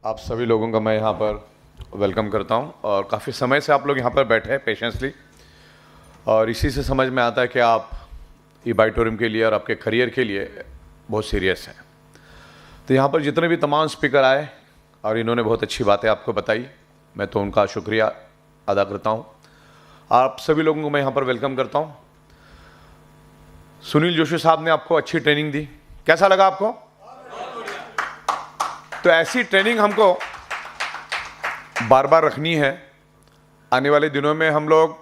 आप सभी लोगों का मैं यहाँ पर वेलकम करता हूँ और काफ़ी समय से आप लोग यहाँ पर बैठे हैं पेशेंसली, और इसी से समझ में आता है कि आप ई-बाइटोरियम के लिए और आपके करियर के लिए बहुत सीरियस हैं। तो यहाँ पर जितने भी तमाम स्पीकर आए और इन्होंने बहुत अच्छी बातें आपको बताई, मैं तो उनका शुक्रिया अदा करता हूँ। आप सभी लोगों को मैं यहाँ पर वेलकम करता हूँ। सुनील जोशी साहब ने आपको अच्छी ट्रेनिंग दी, कैसा लगा आपको? तो ऐसी ट्रेनिंग हमको बार बार रखनी है। आने वाले दिनों में हम लोग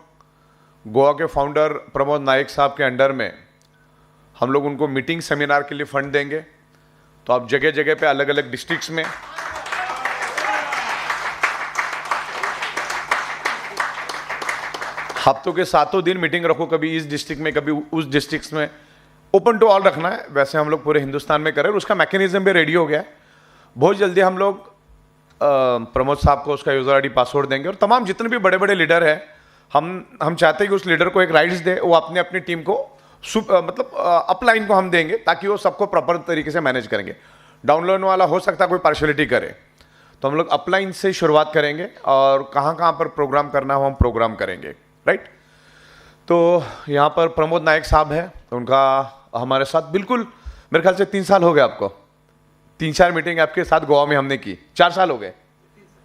गोवा के फाउंडर प्रमोद नायक साहब के अंडर में हम लोग उनको मीटिंग सेमिनार के लिए फंड देंगे। तो आप जगह जगह पे अलग अलग डिस्ट्रिक्ट्स में हफ्तों के 7 दिन मीटिंग रखो, कभी इस डिस्ट्रिक्ट में कभी उस डिस्ट्रिक्ट में, ओपन टू ऑल रखना है। वैसे हम लोग पूरे हिंदुस्तान में करें, उसका मैकेनिज्म भी रेडी हो गया है। बहुत जल्दी हम लोग प्रमोद साहब को उसका यूजर आईडी पासवर्ड देंगे, और तमाम जितने भी बड़े बड़े लीडर हैं, हम चाहते हैं कि उस लीडर को एक राइट्स दे, वो अपने अपनी टीम को मतलब अपलाइन को हम देंगे ताकि वो सबको प्रॉपर तरीके से मैनेज करेंगे। डाउनलोड वाला हो सकता है कोई पार्शलिटी करे, तो हम लोग अपलाइन से शुरुआत करेंगे और कहाँ कहाँ पर प्रोग्राम करना हो हम प्रोग्राम करेंगे, राइट। तो यहाँ पर प्रमोद नायक साहब हैं, उनका हमारे साथ बिल्कुल मेरे ख्याल से 3 साल हो गए आपको, 3-4 मीटिंग आपके साथ गोवा में हमने की। 4 साल हो गए,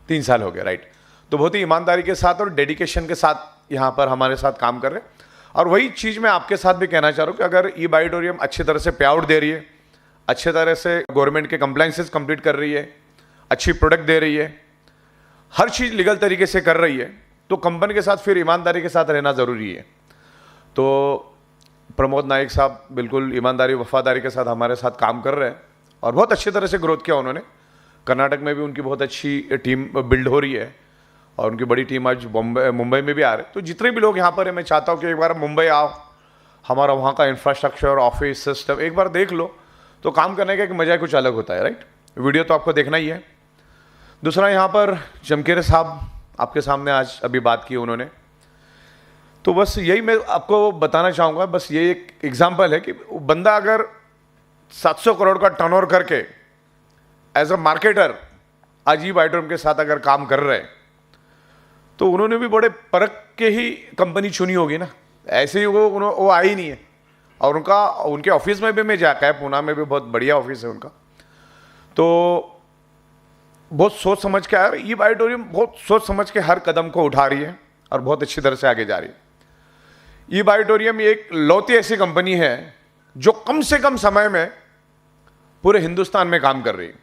3 साल हो गए, राइट। तो बहुत ही ईमानदारी के साथ और डेडिकेशन के साथ यहाँ पर हमारे साथ काम कर रहे हैं। और वही चीज़ मैं आपके साथ भी कहना चाह रहा हूँ कि अगर ई-बाइटोरियम अच्छी तरह से पे आउट दे रही है, अच्छे तरह से गवर्नमेंट के कंप्लाइंसेस कंप्लीट कर रही है, अच्छी प्रोडक्ट दे रही है, हर चीज़ लीगल तरीके से कर रही है, तो कंपनी के साथ फिर ईमानदारी के साथ रहना ज़रूरी है। तो प्रमोद नायक साहब बिल्कुल ईमानदारी वफादारी के साथ हमारे साथ काम कर रहे हैं और बहुत अच्छी तरह से ग्रोथ किया उन्होंने। कर्नाटक में भी उनकी बहुत अच्छी टीम बिल्ड हो रही है और उनकी बड़ी टीम आज मुंबई में भी आ रहे हैं। तो जितने भी लोग यहाँ पर हैं, मैं चाहता हूँ कि एक बार मुंबई आओ, हमारा वहाँ का इंफ्रास्ट्रक्चर, ऑफिस सिस्टम एक बार देख लो, तो काम करने का एक मज़ा कुछ अलग होता है, राइट। वीडियो तो आपको देखना ही है। दूसरा, यहाँ पर चमकेरे साहब आपके सामने आज अभी बात की उन्होंने, तो बस यही मैं आपको बताना चाहूँगा। बस ये एक एग्जाम्पल है कि बंदा अगर 700 करोड़ का टर्नओवर करके एज अ मार्केटर आज ई-बाइटोरियम के साथ अगर काम कर रहे हैं, तो उन्होंने भी बड़े परख के ही कंपनी चुनी होगी ना, ऐसे ही वो आई ही नहीं है। और उनके ऑफिस में भी मैं जाकर है, पूना में भी बहुत बढ़िया ऑफिस है उनका। तो बहुत सोच समझ के आया, ई-बाइटोरियम बहुत सोच समझ के हर कदम को उठा रही है और बहुत अच्छी तरह से आगे जा रही है। ई-बाइटोरियम एक लौती ऐसी कंपनी है जो कम से कम समय में पूरे हिंदुस्तान में काम कर रही है।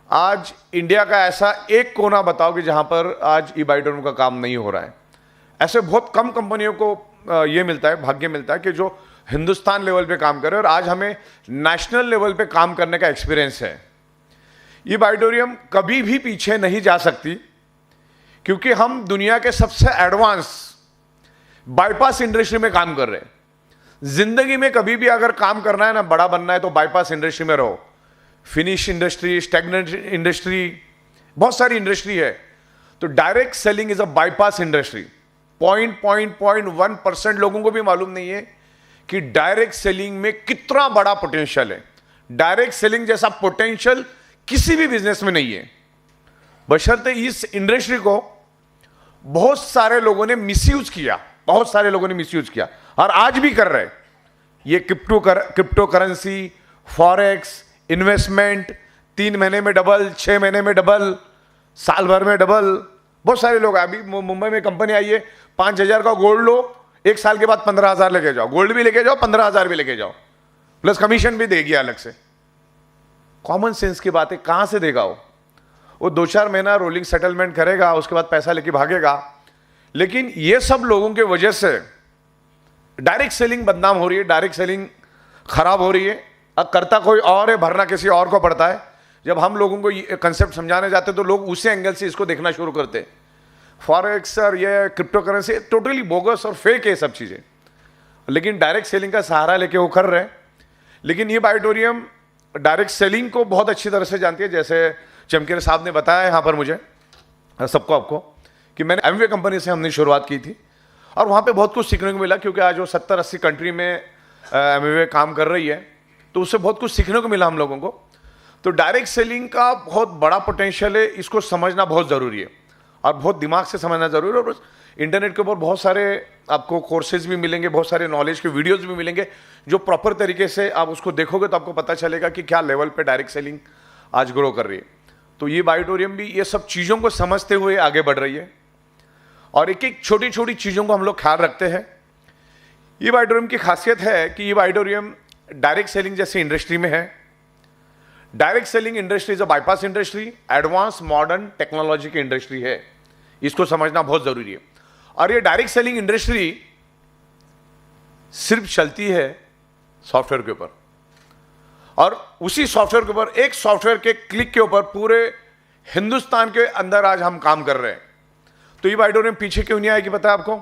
आज इंडिया का ऐसा एक कोना बताओ कि जहां पर आज ई-बाइटोरियम का काम नहीं हो रहा है। ऐसे बहुत कम कंपनियों को ये मिलता है, भाग्य मिलता है कि जो हिंदुस्तान लेवल पे काम करे, और आज हमें नेशनल लेवल पे काम करने का एक्सपीरियंस है। ई-बाइटोरियम कभी भी पीछे नहीं जा सकती, क्योंकि हम दुनिया के सबसे एडवांस बाईपास इंडस्ट्री में काम कर रहे हैं। जिंदगी में कभी भी अगर काम करना है ना, बड़ा बनना है, तो बाईपास इंडस्ट्री में रहो। फिनिश इंडस्ट्री, स्टैग्नेंट इंडस्ट्री, बहुत सारी इंडस्ट्री है। तो direct selling is a bypass industry. 0.1% लोगों को भी मालूम नहीं है कि डायरेक्ट सेलिंग में कितना बड़ा पोटेंशियल है। डायरेक्ट सेलिंग जैसा पोटेंशियल किसी भी बिजनेस में नहीं है, बशर्ते इस इंडस्ट्री को बहुत सारे लोगों ने मिसयूज किया, बहुत सारे लोगों ने मिसयूज किया और आज भी कर रहे हैं। ये क्रिप्टो करेंसी, फॉरेक्स, इन्वेस्टमेंट, 3 महीने में डबल, 6 महीने में डबल, साल भर में डबल। बहुत सारे लोग, अभी मुंबई में कंपनी आई है, 5,000 का गोल्ड लो, 1 साल के बाद 15,000 लेके जाओ, गोल्ड भी लेके जाओ, 15,000 भी लेके जाओ, प्लस कमीशन भी देगी अलग से। कॉमन सेंस की बात है, कहां से देगा वो 2-4 महीना रोलिंग सेटलमेंट करेगा, उसके बाद पैसा लेके भागेगा। लेकिन ये सब लोगों के वजह से डायरेक्ट सेलिंग बदनाम हो रही है, डायरेक्ट सेलिंग खराब हो रही है। अब करता कोई और है, भरना किसी और को पड़ता है। जब हम लोगों को ये कंसेप्ट समझाने जाते तो लोग उसी एंगल से इसको देखना शुरू करते। फॉरेक्स और ये क्रिप्टो करेंसी टोटली बोगस और फेक है सब चीज़ें, लेकिन डायरेक्ट सेलिंग का सहारा लेके वो कर रहे हैं। लेकिन ई-बाइटोरियम डायरेक्ट सेलिंग को बहुत अच्छी तरह से जानती है। जैसे चमकेरे साहब ने बताया यहाँ पर मुझे सबको, आपको, कि मैंने एमवे कंपनी से हमने शुरुआत की थी और वहाँ पे बहुत कुछ सीखने को मिला, क्योंकि आज वो 70-80 कंट्री में एमवे काम कर रही है, तो उससे बहुत कुछ सीखने को मिला हम लोगों को। तो डायरेक्ट सेलिंग का बहुत बड़ा पोटेंशियल है, इसको समझना बहुत ज़रूरी है और बहुत दिमाग से समझना ज़रूरी है। और इंटरनेट के ऊपर बहुत सारे आपको कोर्सेज भी मिलेंगे, बहुत सारे नॉलेज के वीडियोस भी मिलेंगे, जो प्रॉपर तरीके से आप उसको देखोगे तो आपको पता चलेगा कि क्या लेवल पे डायरेक्ट सेलिंग आज ग्रो कर रही है। तो ये बायोटोरियम भी ये सब चीज़ों को समझते हुए आगे बढ़ रही है और एक एक छोटी छोटी चीज़ों को हम लोग ख्याल रखते हैं। ये बायोटोरियम की खासियत है कि ये बायोटोरियम डायरेक्ट सेलिंग जैसी इंडस्ट्री में है। Direct selling industry is a bypass industry, advance modern technology की इंडस्ट्री है, इसको समझना बहुत जरूरी है। और ये डायरेक्ट सेलिंग इंडस्ट्री सिर्फ चलती है सॉफ्टवेयर के ऊपर, और उसी सॉफ्टवेयर के ऊपर, एक सॉफ्टवेयर के क्लिक के ऊपर पूरे हिंदुस्तान के अंदर आज हम काम कर रहे हैं। तो ये बायोटोरियम पीछे क्यों नहीं आएगी पता है आपको?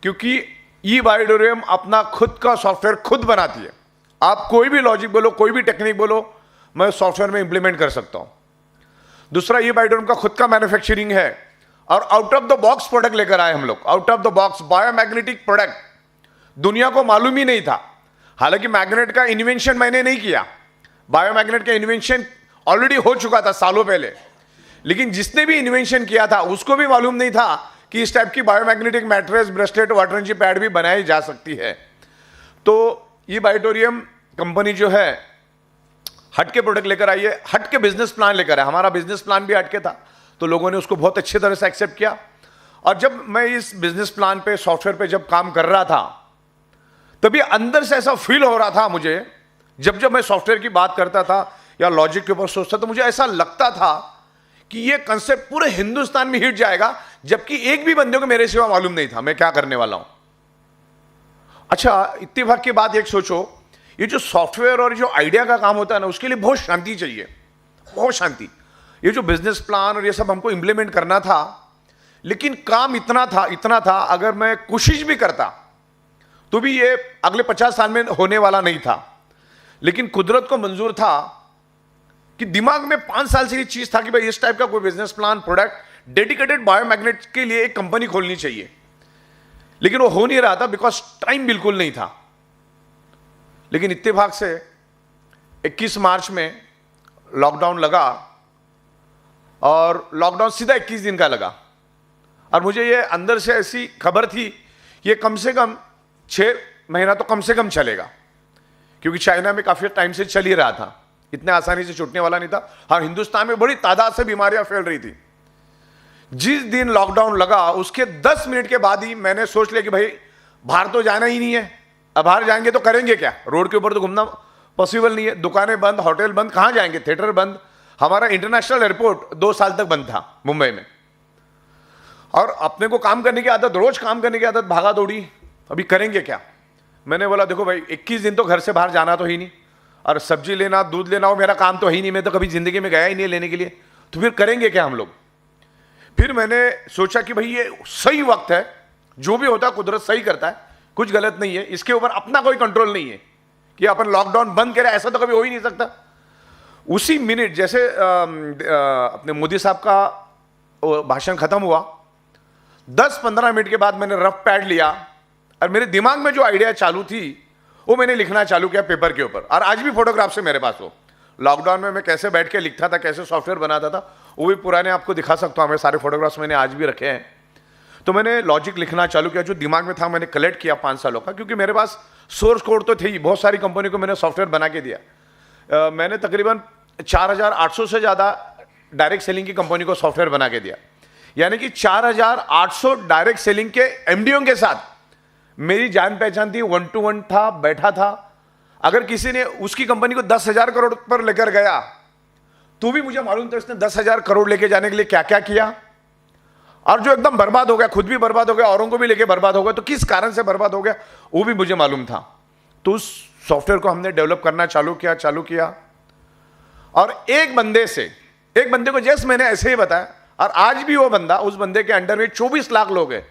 क्योंकि ये बायोटोरियम अपना खुद का सॉफ्टवेयर खुद बनाती है। आप कोई भी लॉजिक बोलो, कोई भी टेक्निक बोलो, मैं सॉफ्टवेयर में इंप्लीमेंट कर सकता हूं। दूसरा, ये बायोटोरियम का खुद का मैन्युफैक्चरिंग है और out of the box product लेकर आए हम लोग। Out of the box biomagnetic product, दुनिया को मालूम ही नहीं था। हालांकि मैग्नेट का इन्वेंशन मैंने नहीं किया, बायोमैग्नेट का इन्वेंशन ऑलरेडी हो चुका था सालों पहले, लेकिन जिसने भी इन्वेंशन किया था उसको भी मालूम नहीं था कि इस टाइप की biomagnetic mattress, bracelet, water energy pad भी बनाई जा सकती है। तो ये बायोटोरियम कंपनी जो है हट के प्रोडक्ट लेकर आई है, हट के बिजनेस प्लान लेकर आए। हमारा बिजनेस प्लान भी हट के था, तो लोगों ने उसको बहुत अच्छी तरह से एक्सेप्ट किया। और जब मैं इस बिजनेस प्लान पे, सॉफ्टवेयर पे जब काम कर रहा था, तभी अंदर से ऐसा फील हो रहा था मुझे, जब जब मैं सॉफ्टवेयर की बात करता था या लॉजिक के ऊपर सोचता, तो मुझे ऐसा लगता था कि ये कंसेप्ट पूरे हिंदुस्तान में हिट जाएगा, जबकि एक भी बंदे को मेरे सिवा मालूम नहीं था मैं क्या करने वाला हूं। अच्छा, इत्तेफाक की बात एक सोचो, ये जो सॉफ्टवेयर और जो आइडिया का काम होता है ना, उसके लिए बहुत शांति चाहिए, बहुत शांति। ये जो बिजनेस प्लान और ये सब हमको इंप्लीमेंट करना था, लेकिन काम इतना था, अगर मैं कोशिश भी करता तो भी ये अगले 50 साल में होने वाला नहीं था। लेकिन कुदरत को मंजूर था कि दिमाग में 5 साल से ये चीज था कि भाई इस टाइप का कोई बिजनेस प्लान, प्रोडक्ट, डेडिकेटेड बायोमैग्नेट के लिए एक कंपनी खोलनी चाहिए। लेकिन वो हो नहीं रहा था बिकॉज टाइम बिल्कुल नहीं था। लेकिन इत्तेफाक से 21 मार्च में लॉकडाउन लगा और लॉकडाउन सीधा 21 दिन का लगा। और मुझे ये अंदर से ऐसी खबर थी, ये कम से कम 6 महीना तो कम से कम चलेगा, क्योंकि चाइना में काफी टाइम से चल ही रहा था, इतने आसानी से छूटने वाला नहीं था। और हिंदुस्तान में बड़ी तादाद से बीमारियां फैल रही थी। जिस दिन लॉकडाउन लगा उसके 10 मिनट के बाद ही मैंने सोच लिया कि भाई बाहर तो जाना ही नहीं है, अब बाहर जाएंगे तो करेंगे क्या? रोड के ऊपर तो घूमना पॉसिबल नहीं है, दुकानें बंद, होटल बंद, कहां जाएंगे, थिएटर बंद। हमारा इंटरनेशनल एयरपोर्ट 2 साल तक बंद था मुंबई में। और अपने को काम करने की आदत, रोज काम करने की आदत, भागा दौड़ी, अभी करेंगे क्या? मैंने बोला देखो भाई 21 दिन तो घर से बाहर जाना तो ही नहीं, और सब्जी लेना, दूध लेना, वो मेरा काम तो है ही नहीं, मैं तो कभी जिंदगी में गया ही नहीं लेने के लिए, तो फिर करेंगे क्या हम लोग? फिर मैंने सोचा कि भाई ये सही वक्त है, जो भी होता है कुदरत सही करता है, कुछ गलत नहीं है, इसके ऊपर अपना कोई कंट्रोल नहीं है कि अपन लॉकडाउन बंद करें, ऐसा तो कभी हो ही नहीं सकता। उसी मिनट जैसे अपने मोदी साहब का भाषण खत्म हुआ, 10-15 मिनट के बाद मैंने रफ पैड लिया और मेरे दिमाग में जो आइडिया चालू थी वो मैंने लिखना चालू किया पेपर के ऊपर। और आज भी फोटोग्राफ से मेरे पास हो, लॉकडाउन में मैं कैसे बैठ के लिखता था, कैसे सॉफ्टवेयर बनाता था, वो भी पुराने आपको दिखा सकता हूँ। मेरे सारे फोटोग्राफ्स मैंने आज भी रखे हैं। तो मैंने लॉजिक लिखना चालू किया, जो दिमाग में था मैंने कलेक्ट किया 5 सालों का, क्योंकि मेरे पास सोर्स कोड तो थे ही, बहुत सारी कंपनी को मैंने सॉफ्टवेयर बना के दिया। मैंने तकरीबन 4800 से ज़्यादा डायरेक्ट सेलिंग की कंपनी को सॉफ्टवेयर बना के दिया, यानी कि 4800 डायरेक्ट सेलिंग के एमडीओ के साथ मेरी जान पहचान थी, 1 to 1 था, बैठा था। अगर किसी ने उसकी कंपनी को 10,000 करोड़ पर लेकर गया तो भी मुझे मालूम था इसने 10,000 करोड़ लेके जाने के लिए क्या क्या किया, और जो एकदम बर्बाद हो गया, खुद भी बर्बाद हो गया, औरों को भी लेके बर्बाद हो गया, तो किस कारण से बर्बाद हो गया वो भी मुझे मालूम था। तो उस सॉफ्टवेयर को हमने डेवलप करना चालू किया। और एक बंदे को जैसे मैंने ऐसे ही बताया, और आज भी वो बंदा, उस बंदे के अंडर में 24 लाख लोग हैं,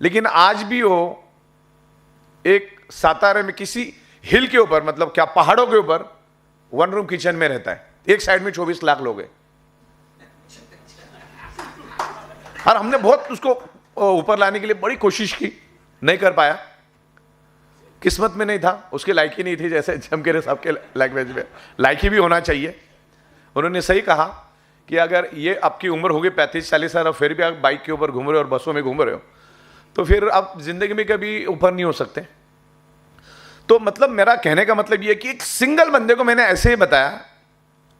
लेकिन आज भी वो एक सातारा में किसी हिल के ऊपर, मतलब क्या पहाड़ों के ऊपर 1 रूम किचन में रहता है। एक साइड में 24 लाख लोग हैं, और हमने बहुत उसको ऊपर लाने के लिए बड़ी कोशिश की, नहीं कर पाया, किस्मत में नहीं था, उसके लायक ही नहीं थी, जैसे जमकेरे साहब के लैंग्वेज में लायकी भी होना चाहिए। उन्होंने सही कहा कि अगर ये आपकी उम्र होगी 35-40 साल और फिर भी आप बाइक के ऊपर घूम रहे हो और बसों में घूम रहे हो तो फिर आप जिंदगी में कभी ऊपर नहीं हो सकते। तो मतलब मेरा कहने का मतलब ये कि एक सिंगल बंदे को मैंने ऐसे ही बताया,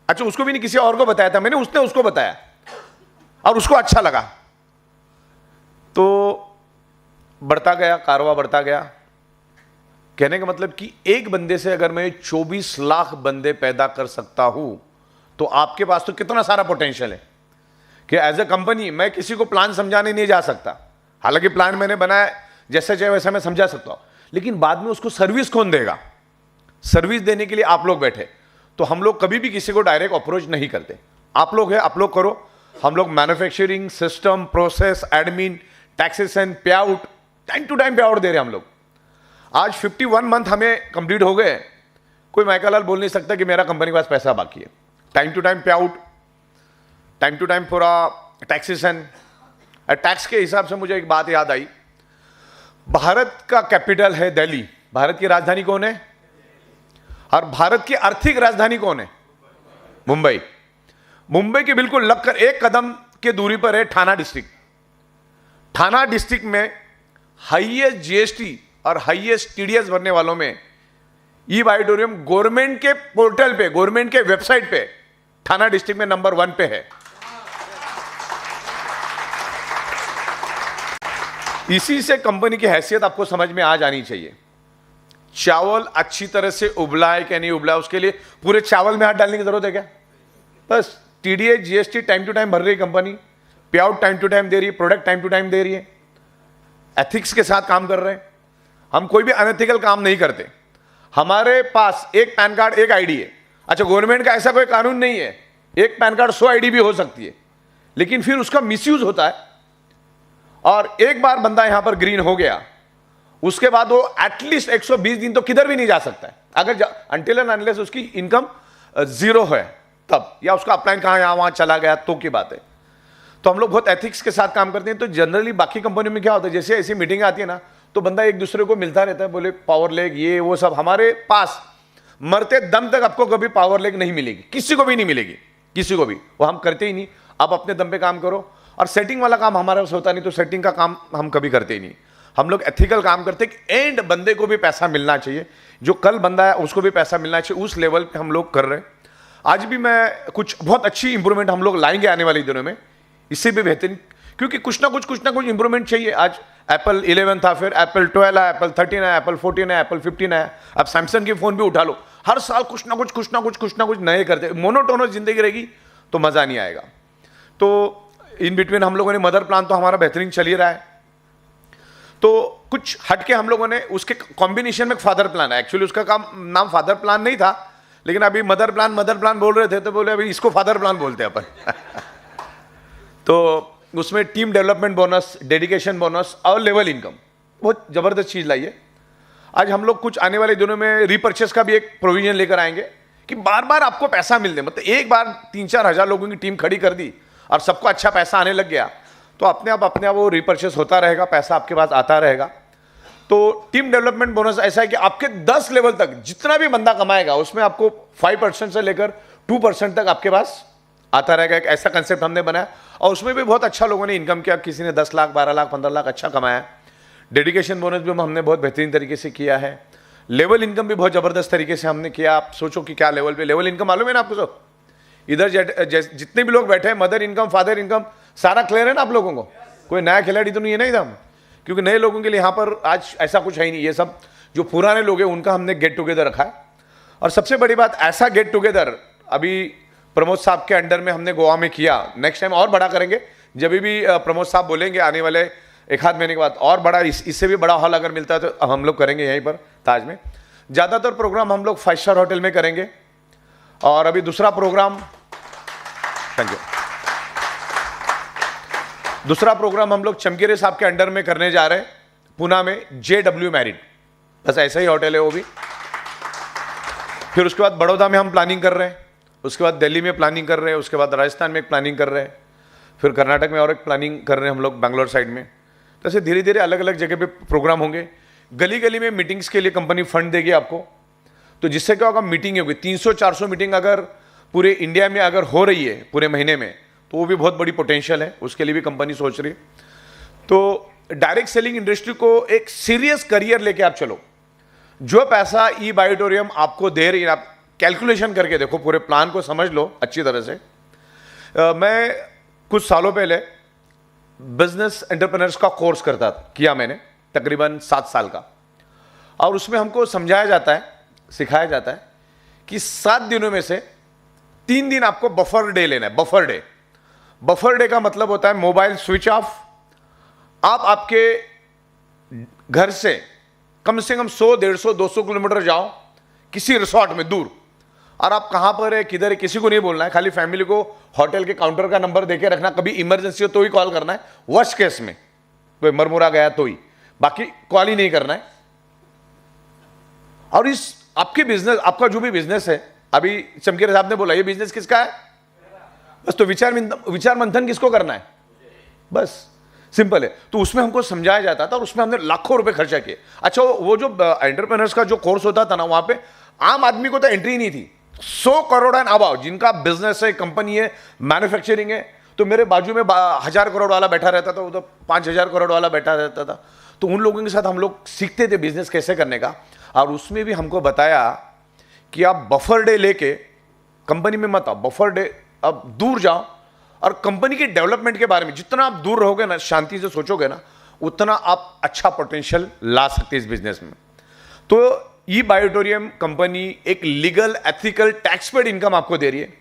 अच्छा उसको भी नहीं किसी और को बताया था मैंने, उसने उसको बताया और उसको अच्छा लगा, तो बढ़ता गया, कारवा बढ़ता गया। कहने का मतलब कि एक बंदे से अगर मैं 24 लाख बंदे पैदा कर सकता हूं तो आपके पास तो कितना सारा पोटेंशियल है कि एज ए कंपनी मैं किसी को प्लान समझाने नहीं जा सकता, हालांकि प्लान मैंने बनाया जैसे चाहे वैसा मैं समझा सकता हूं, लेकिन बाद में उसको सर्विस कौन देगा? सर्विस देने के लिए आप लोग बैठे, तो हम लोग कभी भी किसी को डायरेक्ट अप्रोच नहीं करते। आप लोग है, आप लोग करो, हम लोग manufacturing system, process, admin, taxation, पे आउट, टाइम टू टाइम पे आउट दे रहे हैं हम लोग। आज 51 मंथ हमें कंप्लीट हो गए, कोई माइकालाल बोल नहीं सकता कि मेरा कंपनी के पास पैसा बाकी है। टाइम टू टाइम पे आउट, टाइम टू टाइम पूरा टैक्सेशन। टैक्स के हिसाब से मुझे एक बात याद आई, भारत का कैपिटल है दिल्ली, भारत की राजधानी कौन है? और भारत की आर्थिक राजधानी कौन है? मुंबई। मुंबई के बिल्कुल लगकर एक कदम के दूरी पर है ठाना डिस्ट्रिक्ट। ठाना डिस्ट्रिक्ट में हाईएस्ट जीएसटी और हाईएस्ट टीडीएस भरने वालों में ई ऑडिटोरियम गवर्नमेंट के पोर्टल पे, गवर्नमेंट के वेबसाइट पे ठाना डिस्ट्रिक्ट में नंबर 1 पे है। इसी से कंपनी की हैसियत आपको समझ में आ जानी चाहिए। चावल अच्छी तरह से उबला है कि नहीं उबला है, उसके लिए पूरे चावल में हाथ डालने की जरूरत है क्या? बस TDS GST time to time भर रही है company, pay out time to time दे रही है, प्रोडक्ट टाइम टू टाइम दे रही है, एथिक्स के साथ काम कर रहे हैं। हम कोई भी अनएथिकल काम नहीं करते। हमारे पास एक पैन कार्ड एक आईडी है। अच्छा, गवर्नमेंट का ऐसा कोई कानून नहीं है, एक पैन कार्ड 100 आईडी भी हो सकती है, लेकिन फिर उसका मिसयूज होता है। और एक बार बंदा यहां पर ग्रीन हो गया, उसके बाद वो एटलीस्ट 120 दिन तो किधर भी नहीं जा सकता है, अगर अनटिल एंड अनलेस उसकी इनकम जीरो है तब, या उसका अपलाइन कहां यहां वहां चला गया तो की बात है। तो हम लोग बहुत एथिक्स के साथ काम करते हैं। तो जनरली बाकी कंपनी में क्या होता है, जैसे ऐसी मीटिंग आती है ना, तो बंदा एक दूसरे को मिलता रहता है, बोले पावर लेग ये वो सब। हमारे पास मरते दम तक आपको कभी पावर लेग नहीं मिलेगी, किसी को भी नहीं मिलेगी, किसी को भी, वो हम करते ही नहीं। आप अपने दम पे काम करो। और सेटिंग वाला काम हमारे पास होता नहीं, तो सेटिंग का काम हम कभी करते ही नहीं। हम लोग एथिकल काम करते हैं कि एंड बंदे को भी पैसा मिलना चाहिए, जो कल बंदा है उसको भी पैसा मिलना चाहिए, उस लेवल पे हम लोग कर रहे हैं। आज भी मैं कुछ बहुत अच्छी इंप्रूवमेंट हम लोग लाएंगे आने वाले दिनों में, इससे भी बेहतरीन, क्योंकि कुछ ना कुछ इंप्रूवमेंट चाहिए। आज एप्पल 11 था, फिर एप्पल 12 आया, एप्पल 13 आया, एप्पल 14 आया, एप्पल 15 आया। अब सैमसंग के फोन भी उठा लो, हर साल कुछ ना कुछ नए करते। मोनोटोनस जिंदगी रहेगी तो मजा नहीं आएगा। तो इन बिटवीन हम लोगों ने मदर प्लान तो हमारा बेहतरीन चल ही रहा है। तो कुछ हटके हम लोगों ने उसके कॉम्बिनेशन में फादर प्लान है। एक्चुअली उसका काम नाम फादर प्लान नहीं था, लेकिन अभी मदर प्लान बोल रहे थे, तो बोले अभी इसको फादर प्लान बोलते हैं अपन। तो उसमें team development bonus, dedication bonus और लेवल इनकम, बहुत जबरदस्त चीज लाई है। आज हम लोग कुछ आने वाले दिनों में रीपर्चेस का भी एक प्रोविजन लेकर आएंगे कि बार बार आपको पैसा मिल दे। मतलब एक बार 3-4 हजार लोगों की टीम खड़ी कर दी और सबको अच्छा पैसा आने लग गया, तो अपने आप वो रीपर्चेस होता रहेगा, पैसा आपके पास आता रहेगा। तो टीम डेवलपमेंट बोनस ऐसा है कि आपके 10 लेवल तक जितना भी बंदा कमाएगा उसमें आपको 5% से लेकर 2% तक आपके पास आता रहेगा। एक ऐसा कंसेप्ट हमने बनाया, और उसमें भी बहुत अच्छा लोगों ने इनकम किया। किसी ने 10 लाख, 12 लाख, 15 लाख अच्छा कमाया। डेडिकेशन बोनस भी हमने बहुत बेहतरीन तरीके से किया है। लेवल इनकम भी बहुत जबरदस्त तरीके से हमने किया। आप सोचो कि क्या लेवल पे लेवल इनकम मालूम है ना आपको? सब इधर जितने भी लोग बैठे हैं, मदर इनकम, फादर इनकम, सारा क्लियर है ना आप लोगों को? कोई नया खिलाड़ी तो नहीं है ना इधर? क्योंकि नए लोगों के लिए यहाँ पर आज ऐसा कुछ है ही नहीं। ये सब जो पुराने लोग हैं उनका हमने गेट टुगेदर रखा है। और सबसे बड़ी बात, ऐसा गेट टुगेदर अभी प्रमोद साहब के अंडर में हमने गोवा में किया। नेक्स्ट टाइम और बड़ा करेंगे, जब भी प्रमोद साहब बोलेंगे आने वाले 1-8 महीने के बाद और बड़ा, इससे भी बड़ा हॉल अगर मिलता है तो हम लोग करेंगे यहीं पर ताज में। ज़्यादातर प्रोग्राम हम लोग 5 स्टार होटल में करेंगे। और अभी दूसरा प्रोग्राम, थैंक यू, दूसरा प्रोग्राम हम लोग चमकेरे साहब के अंडर में करने जा रहे हैं पुणे में, JW मैरिट, बस ऐसा ही होटल है वो भी। फिर उसके बाद बड़ौदा में हम प्लानिंग कर रहे हैं, उसके बाद दिल्ली में प्लानिंग कर रहे हैं, उसके बाद राजस्थान में एक प्लानिंग कर रहे हैं, फिर कर्नाटक में और एक प्लानिंग कर रहे हैं हम लोग बैंगलोर साइड में। तो ऐसे धीरे धीरे अलग अलग जगह पे प्रोग्राम होंगे। गली गली में मीटिंग्स के लिए कंपनी फंड देगी आपको, तो जिससे क्या होगा, मीटिंग होगी 300-400 मीटिंग अगर पूरे इंडिया में अगर हो रही है पूरे महीने में, तो वो भी बहुत बड़ी पोटेंशियल है, उसके लिए भी कंपनी सोच रही है। तो डायरेक्ट सेलिंग इंडस्ट्री को एक सीरियस करियर लेके आप चलो। जो पैसा ई बायोटोरियम आपको दे रही है, आप कैलकुलेशन करके देखो, पूरे प्लान को समझ लो अच्छी तरह से। मैं कुछ सालों पहले बिजनेस एंटरप्रेन्योर्स का कोर्स किया मैंने, तकरीबन 7 साल का। और उसमें हमको समझाया जाता है, सिखाया जाता है कि 7 दिनों में से 3 दिन आपको बफर डे लेना है। बफर डे का मतलब होता है मोबाइल स्विच ऑफ। आप आपके घर से कम 100, 150, 200 किलोमीटर जाओ किसी रिसोर्ट में दूर, और आप कहां पर है, किधर है, किसी को नहीं बोलना है। खाली फैमिली को होटल के काउंटर का नंबर देके रखना, कभी इमरजेंसी हो तो ही कॉल करना है, वर्स्ट केस में कोई मरमुरा गया तो ही, बाकी कॉल ही नहीं करना है। और इस आपके बिजनेस, आपका जो भी बिजनेस है, अभी चमकीरे साहब ने बोला ये बिजनेस किसका है, बस तो विचार मंथन किसको करना है, बस सिंपल है। तो उसमें हमको समझाया जाता था और उसमें हमने लाखों रुपए खर्चा किए। अच्छा, वो जो एंटरप्रेन्योर्स का जो कोर्स होता था ना, वहां पे आम आदमी को तो एंट्री नहीं थी। 100 करोड़ एंड अबाव जिनका बिजनेस है, कंपनी है, मैन्युफैक्चरिंग है। तो मेरे बाजू में 1000 करोड़ वाला बैठा रहता था, वो तो 5000 करोड़ वाला बैठा रहता था। तो उन लोगों के साथ हम लोग सीखते थे बिजनेस कैसे करने का। और उसमें भी हमको बताया कि आप बफर डे लेके कंपनी में मत आओ, बफर डे अब दूर जाओ, और कंपनी के डेवलपमेंट के बारे में जितना आप दूर रहोगे ना, शांति से सोचोगे ना, उतना आप अच्छा पोटेंशियल ला सकते इस बिजनेस में। तो ई बायोटोरियम कंपनी एक legal, ethical, tax paid income आपको दे रही है।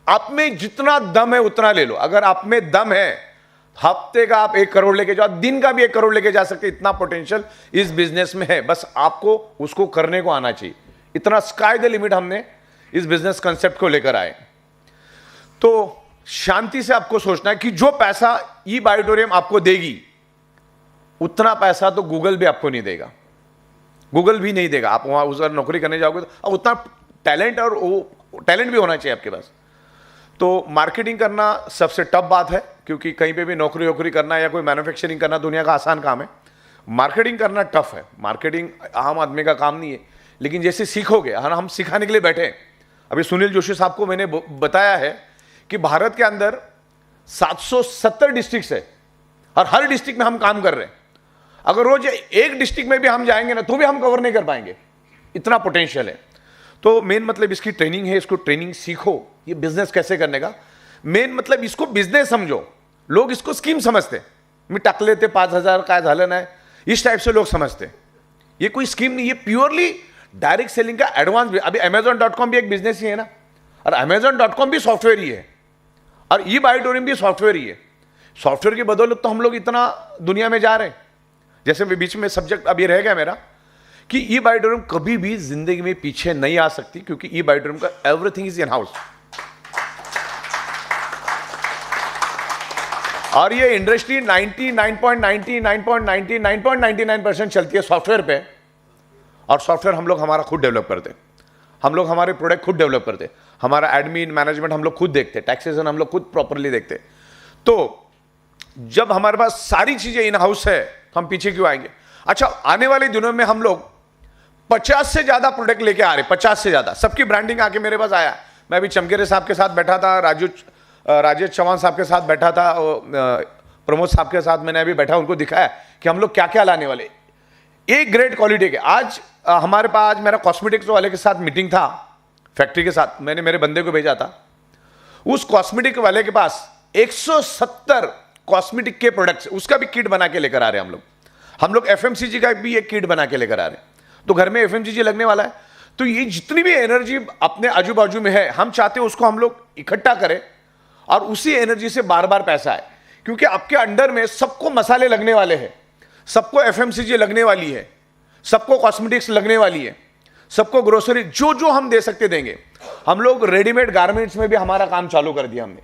आप में जितना दम है उतना ले लो। अगर आप में दम है, हफ्ते का आप 1 करोड़ लेके जाओ, दिन का भी 1 करोड़ लेके जा सकते, इतना पोटेंशियल इस बिजनेस में है। बस आपको उसको करने को आना चाहिए। इतना स्काई द लिमिट हमने इस बिजनेस कंसेप्ट को लेकर आए। तो शांति से आपको सोचना है कि जो पैसा ई बायोटोरियम आपको देगी, उतना पैसा तो गूगल भी आपको नहीं देगा, गूगल भी नहीं देगा। आप वहां उस नौकरी करने जाओगे तो उतना टैलेंट, और वो टैलेंट भी होना चाहिए आपके पास। तो मार्केटिंग करना सबसे टफ बात है, क्योंकि कहीं पे भी नौकरी वोकरी करना या कोई मैन्युफैक्चरिंग करना दुनिया का आसान काम है। मार्केटिंग करना टफ है। मार्केटिंग आम आदमी का काम नहीं है, लेकिन जैसे सीखोगे, हम सिखाने के लिए बैठे। अभी सुनील जोशी साहब को मैंने बताया है कि भारत के अंदर 770 डिस्ट्रिक्ट है, और हर डिस्ट्रिक्ट में हम काम कर रहे हैं। अगर रोज एक डिस्ट्रिक्ट में भी हम जाएंगे ना, तो भी हम कवर नहीं कर पाएंगे, इतना पोटेंशियल है। तो मेन मतलब इसकी ट्रेनिंग है, इसको ट्रेनिंग सीखो, ये बिजनेस कैसे करने का। मेन मतलब इसको बिजनेस समझो। लोग इसको स्कीम समझते, मी टाकले ते 5000 काय झालं नाही, इस टाइप से लोग समझते। ये कोई स्कीम नहीं, ये प्योरली डायरेक्ट सेलिंग का एडवांस। अभी Amazon.com भी एक बिजनेस ही है ना, और Amazon.com भी सॉफ्टवेयर ही है, और ई बायोटोरियम भी सॉफ्टवेयर ही है। सॉफ्टवेयर की बदौलत तो हम लोग इतना दुनिया में जा रहे हैं। जैसे बीच में सब्जेक्ट अभी रह गया मेरा कि ई बायोटोरियम कभी भी जिंदगी में पीछे नहीं आ सकती, क्योंकि ई बायोटोरियम का एवरीथिंग इज इन हाउस। और ये इंडस्ट्री 99.99% चलती है सॉफ्टवेयर पे, और सॉफ्टवेयर हम लोग हमारा खुद डेवलप करते हैं। हम लोग हमारे प्रोडक्ट खुद डेवलप करते हैं, हमारा एडमिन मैनेजमेंट हम लोग खुद देखते हैं, टैक्सेशन हम लोग खुद प्रॉपरली देखते हैं। तो जब हमारे पास सारी चीजें इन हाउस है, तो हम पीछे क्यों आएंगे। अच्छा, आने वाले दिनों में हम लोग 50 से ज्यादा प्रोडक्ट लेके आ रहे, 50 से ज्यादा, सबकी ब्रांडिंग आके मेरे पास आया। मैं अभी चमकेरे साहब के साथ बैठा था, राजेश चौहान साहब के साथ बैठा था, प्रमोद साहब के साथ मैंने अभी बैठा, उनको दिखाया कि हम लोग क्या क्या लाने वाले, एक ग्रेट क्वालिटी के। आज हमारे पास, मेरा कॉस्मेटिक्स वाले के साथ मीटिंग था, फैक्ट्री के साथ, मैंने मेरे बंदे को भेजा था। उस कॉस्मेटिक वाले के पास 170 कॉस्मेटिक के प्रोडक्ट्स, उसका भी किट बना के लेकर आ रहे हैं हम लोग एफएमसीजी का भी एक किट बना के लेकर आ रहे हैं। तो घर में एफएमसीजी लगने वाला है, तो ये जितनी भी एनर्जी अपने आजू बाजू में है, हम चाहते हैं उसको हम लोग इकट्ठा करें, और उसी एनर्जी से बार बार पैसा आए। क्योंकि आपके अंडर में सबको मसाले लगने वाले हैं, सबको एफएमसीजी लगने वाली है, सबको कॉस्मेटिक्स लगने वाली है, सबको ग्रोसरी, जो जो हम दे सकते देंगे। हम लोग रेडीमेड गारमेंट्स में भी हमारा काम चालू कर दिया हमने।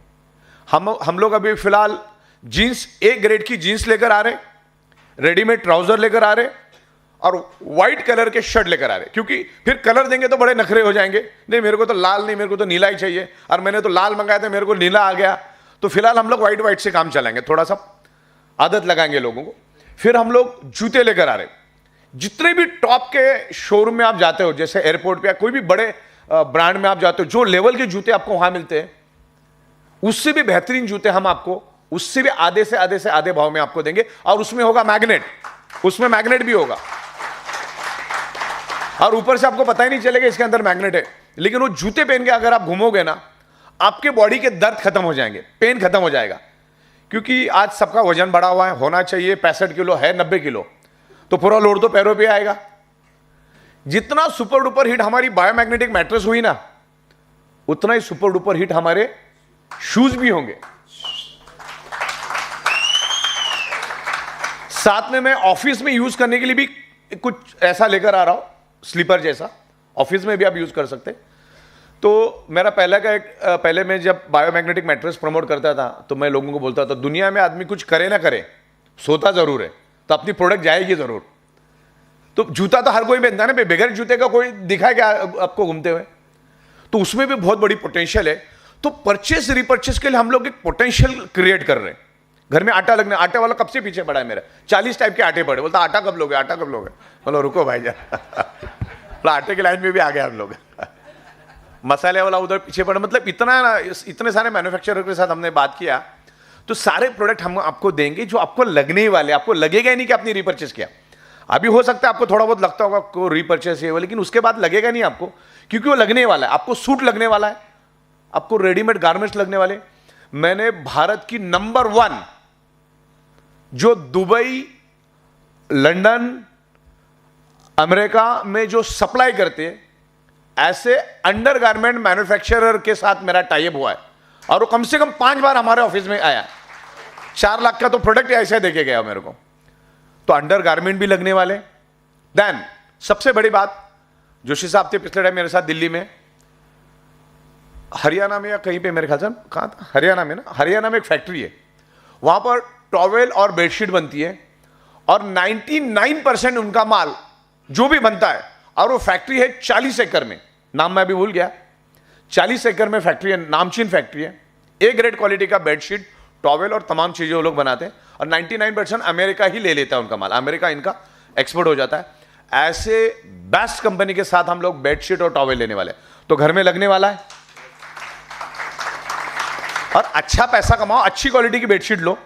हम लोग अभी फिलहाल जीन्स, एक ग्रेड की जीन्स लेकर आ रहे, रेडीमेड ट्राउजर लेकर आ रहे, और व्हाइट कलर के शर्ट लेकर आ रहे। क्योंकि फिर कलर देंगे तो बड़े नखरे हो जाएंगे, नहीं मेरे को तो लाल नहीं, मेरे को तो नीला ही चाहिए, और मैंने तो लाल मंगाया था, मेरे को नीला आ गया। तो फिलहाल हम लोग व्हाइट से काम चलाएंगे, थोड़ा सा आदत लगाएंगे लोगों को। फिर हम लोग जूते लेकर आ रहे। जितने भी टॉप के शोरूम में आप जाते हो, जैसे एयरपोर्ट पे या कोई भी बड़े ब्रांड में आप जाते हो, जो लेवल के जूते आपको वहां मिलते हैं, उससे भी बेहतरीन जूते हम आपको उससे भी आधे से आधे भाव में आपको देंगे। और उसमें होगा मैग्नेट, उसमें मैग्नेट भी होगा, और ऊपर से आपको पता ही नहीं चलेगा इसके अंदर मैग्नेट है। लेकिन वो जूते पहन के अगर आप घूमोगे ना, आपके बॉडी के दर्द खत्म हो जाएंगे, पेन खत्म हो जाएगा। क्योंकि आज सबका वजन बढ़ा हुआ है, होना चाहिए 65 किलो, है 90 किलो, तो पूरा लोड तो पैरों पे आएगा। जितना सुपर डुपर हिट हमारी बायोमैग्नेटिक मैट्रेस हुई ना, उतना ही सुपर डुपर हिट हमारे शूज भी होंगे। साथ में मैं ऑफिस में यूज करने के लिए भी कुछ ऐसा लेकर आ रहा हूं, स्लीपर जैसा, ऑफिस में भी आप यूज कर सकते। तो मेरा पहले मैं जब बायोमैग्नेटिक मैट्रेस प्रमोट करता था तो मैं लोगों को बोलता था, दुनिया में आदमी कुछ करे ना करे, सोता जरूर है, तो अपनी प्रोडक्ट जाएगी जरूर। तो जूता तो हर कोई पहनता है ना, बगैर जूते का कोई दिखाए क्या आपको घूमते हुए? तो उसमें भी बहुत बड़ी पोटेंशियल है। तो परचेस रिपर्चेस के लिए हम लोग एक पोटेंशियल क्रिएट कर रहे हैं। घर में आटा लगने, आटे वाला कब से पीछे पड़ा है मेरा, 40 टाइप के आटे पड़े, बोलता आटा कब लोगे, आटा कब लोगे? बोलो रुको भाई जा बोला आटे की लाइन में भी आ गया हम लोग मसाले वाला उधर पीछे पड़ा। मतलब इतने सारे मैन्युफैक्चरर के साथ हमने बात किया, तो सारे प्रोडक्ट हम आपको देंगे जो आपको लगने ही वाले, आपको लगेगा ही नहीं कि आपने रिपर्चेस किया। अभी हो सकता है आपको थोड़ा बहुत लगता होगा को रिपर्चेस है, लेकिन उसके बाद लगेगा नहीं आपको, क्योंकि वो लगने वाला है। आपको सूट लगने वाला है, आपको रेडीमेड गारमेंट्स लगने वाले। मैंने भारत की नंबर 1 जो दुबई, लंदन, अमेरिका में जो सप्लाई करते हैं, ऐसे अंडरगारमेंट मैन्युफैक्चरर के साथ मेरा टाई अप हुआ है, और वो कम से कम 5 बार हमारे ऑफिस में आया। 4 लाख का तो प्रोडक्ट ऐसे देके गया मेरे को। तो अंडरगारमेंट भी लगने वाले। देन सबसे बड़ी बात, जोशी साहब थे पिछले टाइम मेरे साथ दिल्ली में, हरियाणा में या कहीं पे, मेरे ख्याल से कहां था, हरियाणा में ना, हरियाणा में एक फैक्ट्री है, वहां पर टॉवेल और बेडशीट बनती है, और 99% उनका माल जो भी बनता है, और वो फैक्ट्री है 40 एकड़ में, नाम मैं अभी भूल गया, 40 एकड़ में फैक्ट्री है, नामचीन फैक्ट्री है। ए ग्रेड क्वालिटी का बेडशीट, टॉवेल और तमाम चीजें वो लोग बनाते हैं, और 99% अमेरिका ही ले लेता है उनका माल, अमेरिका इनका एक्सपोर्ट हो जाता है। ऐसे बेस्ट कंपनी के साथ हम लोग बेडशीट और टॉवेल लेने वाले, तो घर में लगने वाला है। और अच्छा पैसा कमाओ, अच्छी क्वालिटी की बेडशीट लो,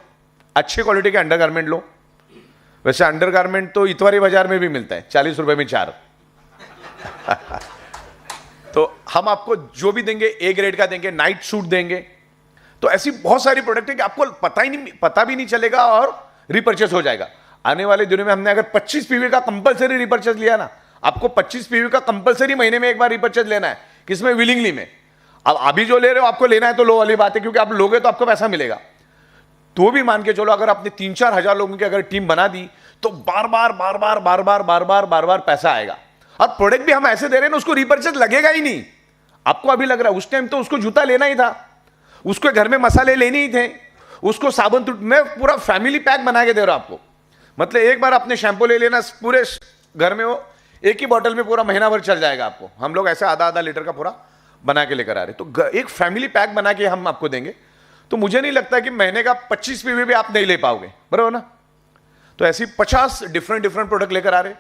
अच्छी क्वालिटी के अंडरगारमेंट लो। वैसे अंडरगारमेंट तो इतवारी बाजार में भी मिलता है, 40 रुपए में 4 तो हम आपको जो भी देंगे ए ग्रेड का देंगे, नाइट सूट देंगे। तो ऐसी बहुत सारी प्रोडक्ट है कि आपको पता भी नहीं चलेगा, और रिपर्चेस हो जाएगा। आने वाले दिनों में हमने अगर 25 पीवी का कंपलसरी रिपर्चेस लिया ना, आपको 25 पीवी का कंपलसरी महीने में एक बार रिपर्चेस लेना है, किसमें, विलिंगली में। अब अभी जो ले रहे हो आपको लेना है तो लो वाली बात है, क्योंकि आप लोगे तो आपको पैसा मिलेगा। तो भी मान के चलो, अगर आपने 3-4 हजार लोगों की अगर टीम बना दी, तो बार बार पैसा आएगा। और प्रोडक्ट भी हम ऐसे दे रहे हैं ना, उसको रिपर्चेस लगेगा ही नहीं। आपको अभी लग रहा है, उस टाइम तो उसको जूता लेना ही था, उसको घर में मसाले लेने ही थे, उसको साबुन, मैं पूरा फैमिली पैक बना के दे रहा हूं आपको। मतलब एक बार आपने शैंपू ले लेना, पूरे घर में वो एक ही बोतल में पूरा महीना भर चल जाएगा आपको। हम लोग ऐसे आधा लीटर का पूरा बना के लेकर आ रहे, तो एक फैमिली पैक बना के हम आपको देंगे। तो मुझे नहीं लगता कि महीने का 25 पीवी भी आप नहीं ले पाओगे, बराबर ना। तो ऐसी 50 डिफरेंट प्रोडक्ट लेकर आ रहे।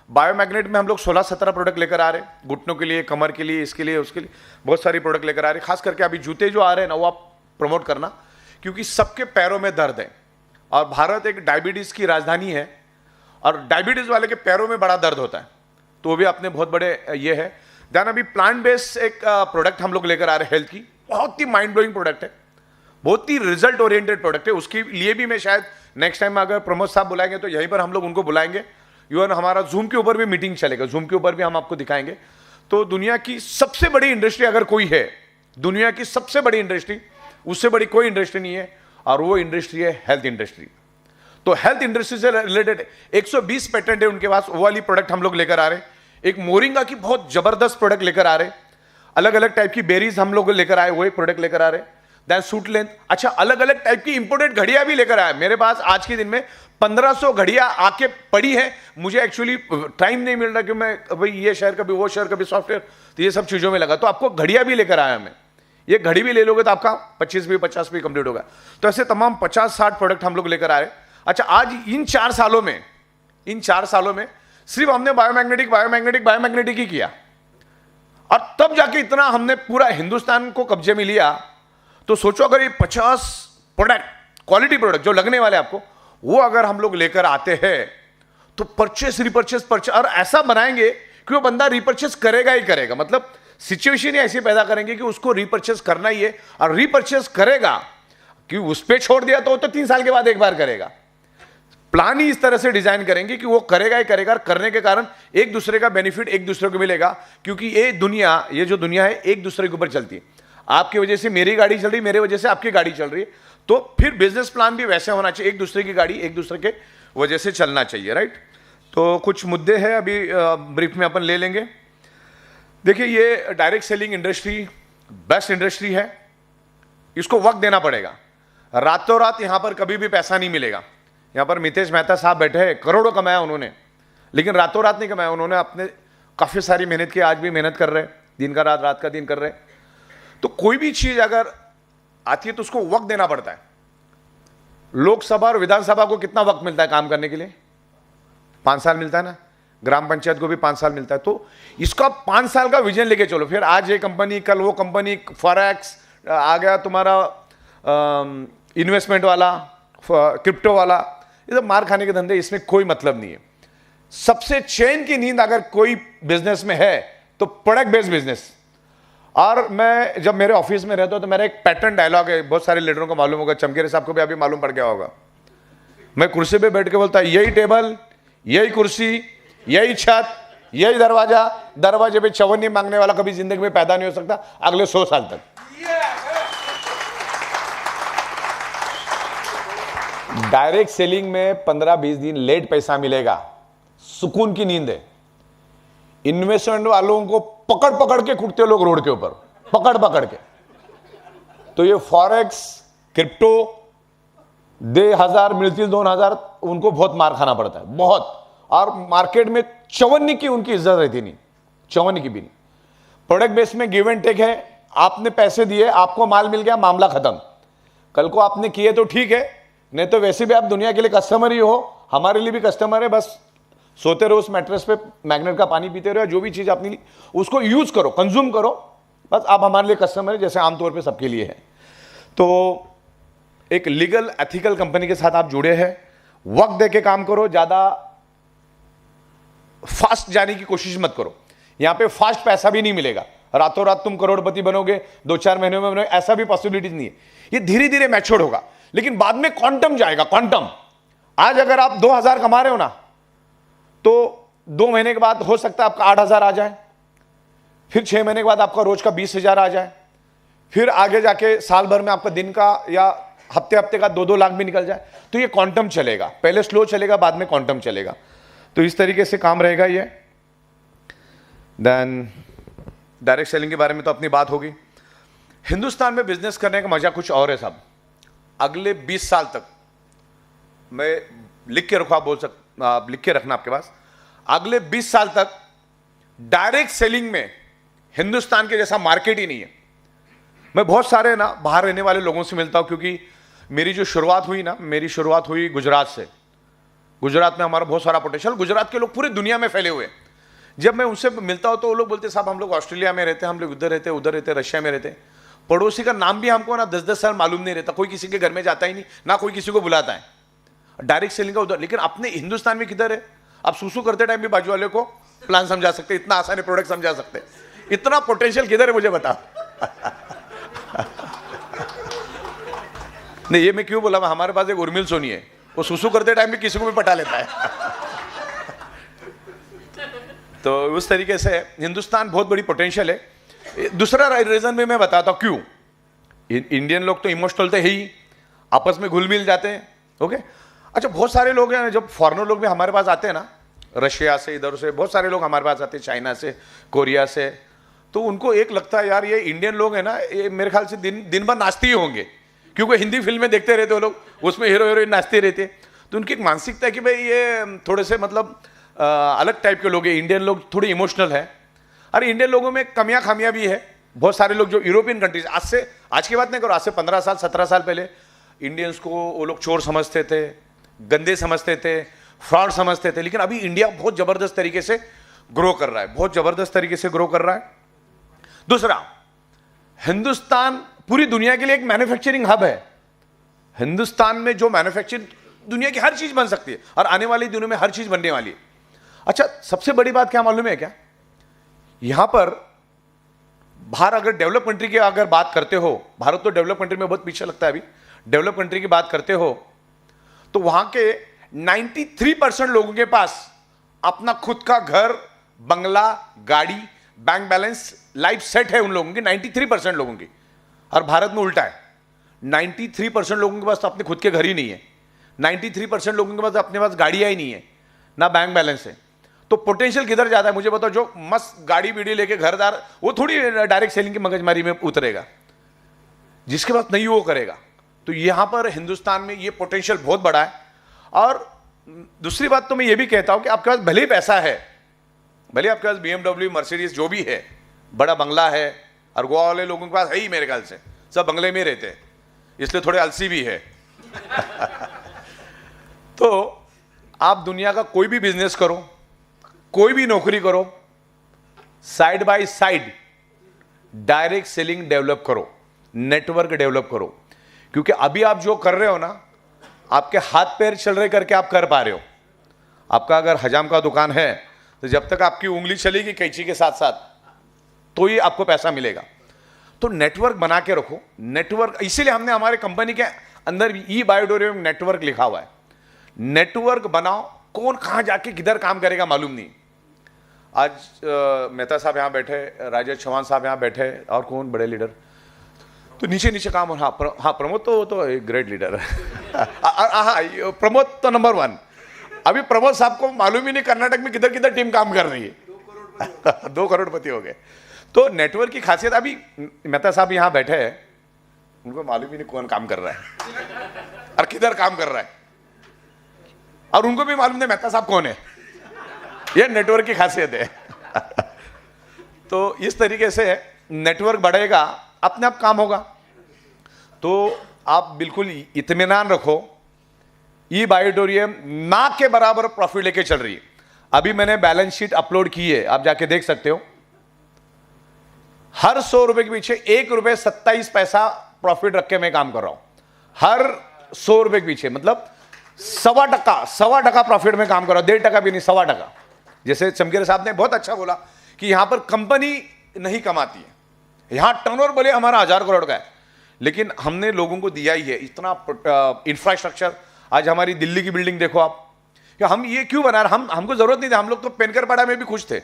बायोमैग्नेट में हम लोग 16-17 प्रोडक्ट लेकर आ रहे, घुटनों के लिए, कमर के लिए, इसके लिए, उसके लिए बहुत सारी प्रोडक्ट लेकर आ रहे। खास करके अभी जूते जो आ रहे हैं ना, वो आप प्रमोट करना, क्योंकि सबके पैरों में दर्द है, और भारत एक डायबिटीज की राजधानी है, और डायबिटीज वाले के पैरों में बड़ा दर्द होता है। तो वो भी अपने बहुत बड़े ये है। देन अभी प्लांट बेस्ड एक प्रोडक्ट हम लोग लेकर आ रहे हैं, हेल्थ की, बहुत ही माइंड ब्लोइंग प्रोडक्ट है, बहुत ही रिजल्ट ओरिएंटेड प्रोडक्ट है। उसके लिए भी मैं शायद नेक्स्ट टाइम अगर प्रमोद साहब बुलाएंगे तो यहीं पर हम लोग उनको बुलाएंगे। इवन हमारा जूम के ऊपर भी मीटिंग चलेगा, जूम के ऊपर भी हम आपको दिखाएंगे। तो दुनिया की सबसे बड़ी इंडस्ट्री अगर कोई है, दुनिया की सबसे बड़ी इंडस्ट्री, उससे बड़ी कोई इंडस्ट्री नहीं है, और वो इंडस्ट्री है हेल्थ इंडस्ट्री। तो हेल्थ इंडस्ट्री से रिलेटेड 120 पेटेंट है उनके पास, वो वाली प्रोडक्ट हम लोग लेकर आ रहे हैं। एक मोरिंगा की बहुत जबरदस्त प्रोडक्ट लेकर आ रहे हैं, अलग अलग टाइप की बेरीज हम लोग लेकर आए, वो एक प्रोडक्ट लेकर आ रहे हैं। देन सूट लेंथ, अच्छा अलग अलग टाइप की इंपोर्टेड घड़ियां भी लेकर आए मेरे पास। आज के दिन में 1500 घड़ियां आके पड़ी है। मुझे एक्चुअली टाइम नहीं मिल रहा कि मैं भाई ये शहर कभी वो शहर कभी सॉफ्टवेयर, तो ये सब चीजों में लगा। तो आपको घड़ियां भी लेकर आया मैं, ये घड़ी भी ले लोगे तो आपका 25 भी 50 भी कंप्लीट होगा। तो ऐसे तमाम 50-60 प्रोडक्ट हम लोग लेकर आए। अच्छा, आज इन 4 सालों में सिर्फ हमने बायोमैग्नेटिक ही किया, और तब जाके इतना हमने पूरा हिंदुस्तान को कब्जे में लिया। तो सोचो अगर ये 50 प्रोडक्ट, क्वालिटी प्रोडक्ट जो लगने वाले आपको, वो अगर हम लोग लेकर आते हैं तो परचेस रिपर्चेस और ऐसा बनाएंगे कि वो बंदा रिपर्चेस करेगा ही करेगा। मतलब सिचुएशन ऐसी पैदा करेंगे कि उसको रिपर्चेस करना ही है, और रिपर्चेस करेगा कि उस पर छोड़ दिया तो 3 साल के बाद एक बार करेगा। प्लान ही इस तरह से डिजाइन करेंगे कि वो करेगा ही करेगा, और करने के कारण एक दूसरे का बेनिफिट एक दूसरे को मिलेगा। क्योंकि ये जो दुनिया है एक दूसरे के ऊपर चलती है। आपकी वजह से मेरी गाड़ी चल रही है, मेरे वजह से आपकी गाड़ी चल रही है, तो फिर बिजनेस प्लान भी वैसे होना चाहिए, एक दूसरे की गाड़ी एक दूसरे के वजह से चलना चाहिए, राइट। तो कुछ मुद्दे हैं अभी ब्रीफ में अपन ले लेंगे। देखिए, ये direct selling industry best industry है, इसको वक्त देना पड़ेगा। रातों रात यहां पर कभी भी पैसा नहीं मिलेगा। यहां पर मितेश मेहता साहब बैठे हैं, करोड़ों कमाया उन्होंने, लेकिन रातों रात नहीं कमाया उन्होंने, अपने काफी सारी मेहनत की, आज भी मेहनत कर रहे हैं, दिन का रात, रात का दिन कर रहे हैं। तो कोई भी चीज अगर आती है तो उसको वक्त देना पड़ता है। लोकसभा और विधानसभा को कितना वक्त मिलता है काम करने के लिए? 5 साल मिलता है ना। ग्राम पंचायत को भी 5 साल मिलता है। तो इसका 5 साल का विजन लेके चलो। फिर आज ये कंपनी, कल वो कंपनी, फॉरेक्स आ गया तुम्हारा, इन्वेस्टमेंट वाला, क्रिप्टो वाला, ये सब मार खाने के धंधे, इसमें कोई मतलब नहीं है। सबसे चैन की नींद अगर कोई बिजनेस में है तो प्रोडक्ट बेस्ड बिजनेस। और मैं जब मेरे ऑफिस में रहता हूं तो मेरा एक पैटर्न डायलॉग है, बहुत सारे लीडरों को मालूम होगा, चमकेरे साहब को भी अभी मालूम पड़ गया होगा। मैं कुर्सी पे बैठ के बोलता, यही टेबल, यही कुर्सी, यही छत, यही दरवाजा, दरवाजे पे चवन्नी मांगने वाला कभी जिंदगी में पैदा नहीं हो सकता अगले 100 साल तक। डायरेक्ट सेलिंग में 15-20 दिन लेट पैसा मिलेगा, सुकून की नींद है। इन्वेस्टमेंट वालों को पकड़ पकड़ के कूटते लोग रोड के ऊपर, पकड़ पकड़ के। तो ये फॉरेक्स, क्रिप्टो दे 1000 मिलती 2000, उनको बहुत मार खाना पड़ता है, बहुत। और मार्केट में चवन्नी की उनकी इज्जत रहती नहीं, चवन्नी की भी नहीं। प्रोडक्ट बेस में गिव एंड टेक है, आपने पैसे दिए, आपको माल मिल गया, मामला खत्म। कल को आपने किए तो ठीक है, नहीं तो वैसे भी आप दुनिया के लिए कस्टमर ही हो, हमारे लिए भी कस्टमर है। बस सोते रहो उस मैट्रेस पे, मैग्नेट का पानी पीते रहो, जो भी चीज अपनी उसको यूज करो, कंज्यूम करो, बस आप हमारे लिए कस्टमर है, जैसे आमतौर पे सबके लिए है। तो एक लीगल एथिकल कंपनी के साथ आप जुड़े हैं, वक्त दे के काम करो, ज्यादा फास्ट जाने की कोशिश मत करो। यहां पे फास्ट पैसा भी नहीं मिलेगा, रातों रात तुम करोड़पति बनोगे, 2-4 महीने में बनोगे, ऐसा भी पॉसिबिलिटीज नहीं है। ये धीरे धीरे मैच्योर होगा, लेकिन बाद में क्वांटम जाएगा, क्वांटम। आज अगर आप 2000 कमा रहे हो ना, तो 2 महीने के बाद हो सकता है आपका 8000 आ जाए, फिर 6 महीने के बाद आपका रोज का 20,000 आ जाए, फिर आगे जाके साल भर में आपका दिन का या हफ्ते हफ्ते का 2-2 लाख भी निकल जाए। तो ये क्वांटम चलेगा, पहले स्लो चलेगा, बाद में क्वांटम चलेगा। तो इस तरीके से काम रहेगा ये। देन डायरेक्ट सेलिंग के बारे में तो अपनी बात होगी। हिंदुस्तान में बिजनेस करने का मजा कुछ और है साहब। अगले 20 साल तक, मैं लिख के रखो, आप लिख के रखना आपके पास, अगले 20 साल तक डायरेक्ट सेलिंग में हिंदुस्तान के जैसा मार्केट ही नहीं है। मैं बहुत सारे ना बाहर रहने वाले लोगों से मिलता हूं, क्योंकि मेरी जो शुरुआत हुई ना, मेरी शुरुआत हुई गुजरात से। गुजरात में हमारा बहुत सारा पोटेंशियल, गुजरात के लोग पूरी दुनिया में फैले हुए हैं। जब मैं उनसे मिलता हूं तो वो लोग बोलते साहब हम लोग ऑस्ट्रेलिया में रहते हैं, हम लोग उधर रहते, रशिया में रहते, पड़ोसी का नाम भी हमको ना 10-10 साल मालूम नहीं रहता, कोई किसी के घर में जाता ही नहीं, ना कोई किसी को बुलाता है। डायरेक्ट सेलिंग का उधर, लेकिन अपने हिंदुस्तान में किधर है? आप सूसू करते टाइम भी बाजू वाले को प्लान समझा सकते, इतना आसान है प्रोडक्ट समझा सकते, इतना पोटेंशियल किधर है मुझे बता। नहीं, ये मैं क्यों बोला, हमारे पास एक उर्मिल सोनी है, वो सुसु करते टाइम भी किसी को भी पटा लेता है। तो उस तरीके से हिंदुस्तान बहुत बड़ी पोटेंशियल है। दूसरा रीजन भी मैं बताता हूं क्यों। इंडियन लोग तो इमोशनल तो है ही, आपस में घुल मिल जाते हैं, ओके। अच्छा, बहुत सारे लोग हैं, जब फॉरेनर लोग भी हमारे पास आते हैं ना, रशिया से, इधर से बहुत सारे लोग हमारे पास आते हैं, चाइना से, कोरिया से, तो उनको एक लगता है यार ये इंडियन लोग हैं ना, ये मेरे ख्याल से दिन भर नाचते ही होंगे, क्योंकि हिंदी फिल्में देखते रहते हो लोग, उसमें हीरो हीरोइन नाचते रहते। तो उनकी एक मानसिकता है कि भाई ये थोड़े से मतलब अलग टाइप के लोग हैं, इंडियन लोग थोड़े इमोशनल है। अरे इंडियन लोगों में कमियां खामियां भी है। बहुत सारे लोग जो यूरोपियन कंट्रीज, आज की बात नहीं करो, आज से 15 साल 17 साल पहले इंडियंस को वो लोग चोर समझते थे, गंदे समझते थे, फ्रॉड समझते थे। लेकिन अभी इंडिया बहुत जबरदस्त तरीके से ग्रो कर रहा है, बहुत जबरदस्त तरीके से ग्रो कर रहा है। दूसरा, हिंदुस्तान पूरी दुनिया के लिए एक मैन्युफैक्चरिंग हब है। हिंदुस्तान में जो मैन्युफैक्चरिंग, दुनिया की हर चीज बन सकती है और आने वाली दिनों में हर चीज बनने वाली है। अच्छा, सबसे बड़ी बात क्या मालूम है क्या, यहां पर बाहर अगर डेवलप कंट्री की अगर बात करते हो, भारत तो डेवलप कंट्री में बहुत पीछे लगता है अभी, डेवलप कंट्री की बात करते हो तो वहां के 93% लोगों के पास अपना खुद का घर, बंगला, गाड़ी, बैंक बैलेंस, लाइफ सेट है उन लोगों की, 93% लोगों की। और भारत में उल्टा है, 93% लोगों के पास तो अपने खुद के घर ही नहीं है, 93% लोगों के पास अपने पास गाड़ियां ही नहीं है, ना बैंक बैलेंस है। तो पोटेंशियल किधर जाता है मुझे बताओ? जो मस्त गाड़ी बीड़ी लेके घरदार, वो थोड़ी डायरेक्ट सेलिंग की मगजमारी में उतरेगा, जिसके पास नहीं वो करेगा। तो यहां पर हिंदुस्तान में ये पोटेंशियल बहुत बड़ा है। और दूसरी बात तो मैं ये भी कहता हूं कि आपके पास भले ही पैसा है, भले आपके पास BMW, मर्सिडीज जो भी है, बड़ा बंगला है, और गोवा वाले लोगों के पास है ही मेरे ख्याल से, सब बंगले में रहते हैं, इसलिए थोड़े आलसी भी है। तो आप दुनिया का कोई भी बिजनेस करो, कोई भी नौकरी करो, side by side direct selling develop करो, नेटवर्क डेवलप करो। क्योंकि अभी आप जो कर रहे हो ना, आपके हाथ पैर चल रहे करके आप कर पा रहे हो। आपका अगर हजाम का दुकान है तो जब तक आपकी उंगली चलेगी कैंची के साथ साथ, तो ही आपको पैसा मिलेगा। तो नेटवर्क बना के रखो। नेटवर्क, इसीलिए हमने हमारे कंपनी के अंदर ई बायोडोरियम नेटवर्क लिखा हुआ है। नेटवर्क बनाओ, कौन कहां जाके किधर काम करेगा मालूम नहीं। आज मेहता साहब यहां बैठे, राजेश चौहान साहब यहां बैठे, और कौन बड़े लीडर, तो नीचे नीचे काम हो। हाँ, प्रमोद तो एक ग्रेट लीडर है। हाँ, प्रमोद तो नंबर 1। अभी प्रमोद साहब को मालूम ही नहीं कर्नाटक में किधर किधर टीम काम कर रही है। 2 करोड़पति हो गए। तो नेटवर्क की खासियत, अभी मेहता साहब यहां बैठे हैं, उनको मालूम ही नहीं कौन काम कर रहा है और किधर काम कर रहा है, और उनको भी मालूम नहीं मेहता साहब कौन है। यह नेटवर्क की खासियत है। तो इस तरीके से नेटवर्क बढ़ेगा, अपने आप काम होगा। तो आप बिल्कुल इत्मीनान रखो, ई बायोडोरियम ना के बराबर प्रॉफिट लेके चल रही है। अभी मैंने बैलेंस शीट अपलोड की है, आप जाके देख सकते हो। हर 100 रुपए के पीछे 1 रुपए 27 पैसा प्रॉफिट रख के मैं काम कर रहा हूं। हर 100 रुपए के पीछे मतलब 1.25% प्रॉफिट में काम कर रहा हूं, 1.5% भी नहीं, 1.25%। जैसे चमकीर साहब ने बहुत अच्छा बोला कि यहां पर कंपनी नहीं कमाती है, यहां टर्नओवर भले हमारा 1000 करोड़ का है, लेकिन हमने लोगों को दिया ही है इतना इंफ्रास्ट्रक्चर। आज हमारी दिल्ली की बिल्डिंग देखो आप, कि हम ये क्यों बना रहे, हमको जरूरत नहीं थी। हम लोग तो पेनकरपड़ा में भी खुश थे।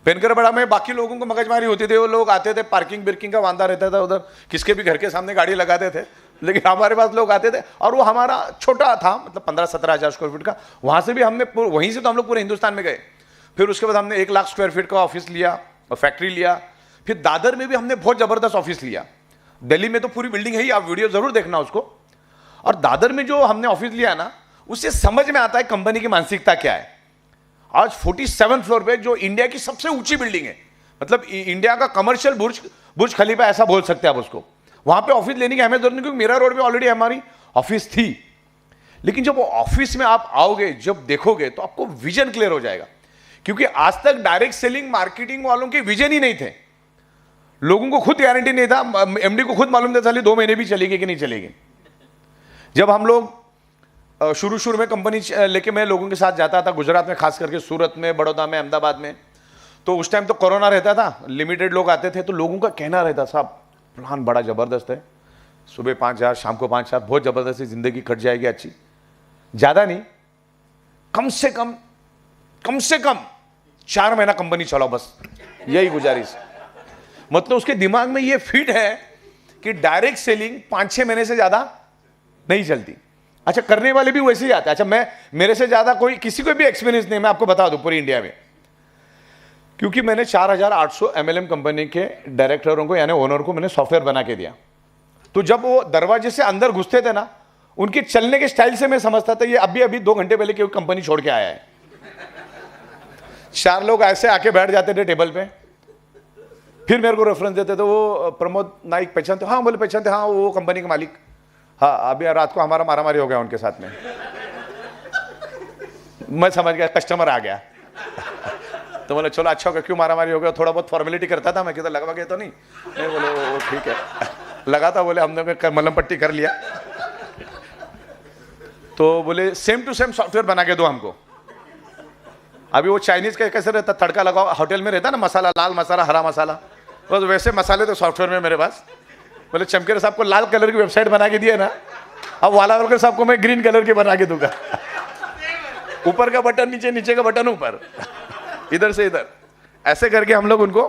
पेनकरपड़ा में बाकी लोगों को मगजमारी होती थी, वो लोग आते थे, पार्किंग बिर्किंग का वांदा रहता था, उधर किसके भी घर के सामने गाड़ी लगाते थे। लेकिन हमारे पास लोग आते थे, और वो हमारा छोटा था, मतलब 15-17 हज़ार स्क्वायर फीट का। वहां से भी हमने, वहीं से तो हम लोग पूरे हिंदुस्तान में गए। फिर उसके बाद हमने 1 लाख स्क्वायर फीट का ऑफिस लिया और फैक्ट्री लिया। फिर दादर में भी हमने बहुत जबरदस्त ऑफिस लिया। दिल्ली में तो पूरी बिल्डिंग है ही, आप वीडियो जरूर देखना उसको। और दादर में जो हमने ऑफिस लिया ना, उससे समझ में आता है कंपनी की मानसिकता क्या है। आज 47 फ्लोर पे, जो इंडिया की सबसे ऊंची बिल्डिंग है, मतलब इंडिया का कमर्शियल बुर्ज खलीफा ऐसा बोल सकते हैं आप उसको, वहां पे ऑफिस लेने की हमें जरूरत नहीं, क्योंकि मीरा रोड पे ऑलरेडी हमारी ऑफिस थी। लेकिन जब वो ऑफिस में आप आओगे, जब देखोगे, तो आपको विजन क्लियर हो जाएगा। क्योंकि आज तक डायरेक्ट सेलिंग मार्केटिंग वालों के विजन ही नहीं थे। लोगों को खुद गारंटी नहीं था, एमडी को खुद मालूम था साली 2 महीने भी चलेगी कि नहीं चलेगी। जब हम लोग शुरू में कंपनी लेके मैं लोगों के साथ जाता था गुजरात में, खास करके सूरत में, बड़ौदा में, अहमदाबाद में, तो उस टाइम तो कोरोना रहता था, लिमिटेड लोग आते थे। तो लोगों का कहना रहता, साहब प्लान बड़ा जबरदस्त है, सुबह 5,000 शाम को 5,000, बहुत जबरदस्त जिंदगी कट जाएगी अच्छी। ज्यादा नहीं, कम से कम 4 महीना कंपनी चलाओ, बस यही गुजारिश। मतलब उसके दिमाग में ये फिट है कि डायरेक्ट सेलिंग 5-6 महीने से ज्यादा नहीं चलती। अच्छा, करने वाले भी वैसे ही आते हैं। अच्छा, मेरे से ज्यादा कोई, किसी को भी एक्सपीरियंस नहीं, मैं आपको बता दूं पूरी इंडिया में, क्योंकि मैंने 4,800 MLM कंपनी के डायरेक्टरों को, यानी ओनर को, मैंने सॉफ्टवेयर बना के दिया। तो जब वो दरवाजे से अंदर घुसते थे ना, उनके चलने के स्टाइल से मैं समझता था ये अभी 2 घंटे पहले कोई कंपनी छोड़ के आया है। 4 लोग ऐसे आके बैठ जाते थे टेबल पे, फिर मेरे को रेफरेंस देते थे, वो प्रमोद नाइक पहचानते? हाँ, बोले पहचानते। हाँ, वो कंपनी के मालिक। हाँ, अभी रात को हमारा मारामारी हो गया उनके साथ में। मैं समझ गया कस्टमर आ गया। तो बोले चलो अच्छा होगा, क्यों मारामारी हो गया, थोड़ा बहुत फॉर्मेलिटी करता था मैं, किधर लगवा गया तो नहीं, बोले वो ठीक है लगा था, बोले हमने मलहम पट्टी कर लिया। तो बोले सेम टू सेम सॉफ्टवेयर बना के दो हमको। अभी वो चाइनीज का कैसे रहता, तड़का लगाओ, होटल में रहता ना मसाला, लाल मसाला हरा मसाला, बस वैसे मसाले तो सॉफ्टवेयर में मेरे पास। बोले चमकेर साहब को लाल कलर की वेबसाइट बना के दिया ना, अब वालावलकर साहब को मैं ग्रीन कलर की बना के दूंगा। ऊपर का बटन नीचे, नीचे का बटन ऊपर, इधर से इधर, ऐसे करके हम लोग उनको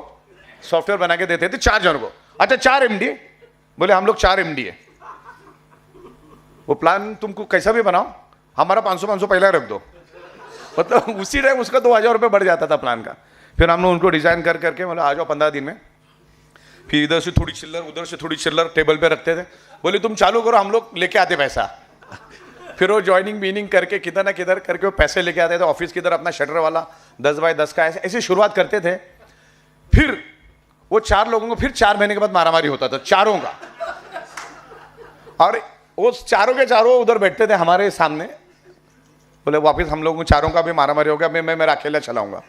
सॉफ्टवेयर बना के देते थे 4 जन को। अच्छा 4 MD, बोले हम लोग 4 MD है, वो प्लान तुमको कैसा भी बनाओ, हमारा 500 पहले रख दो, मतलब उसी टाइम उसका 2000 रुपये बढ़ जाता था प्लान का। फिर हमने उनको डिजाइन कर करके मतलब आ जाओ 15 दिन में, फिर इधर से थोड़ी चिल्लर उधर से थोड़ी चिल्लर टेबल पे रखते थे, बोले तुम चालू करो, हम लोग लेके आते पैसा। फिर वो ज्वाइनिंग बीनिंग करके किधर ना किधर करके वो पैसे लेके आते थे, ऑफिस की तरफ अपना शटर वाला 10 बाय 10 का ऐसे शुरुआत करते थे। फिर वो 4 लोगों को फिर 4 महीने के बाद मारामारी होता था चारों का, और वो चारों के चारों उधर बैठते थे हमारे सामने, बोले वापस हम लोगों चारों का भी मारामारी हो गया, मैं मेरा अकेला चलाऊंगा,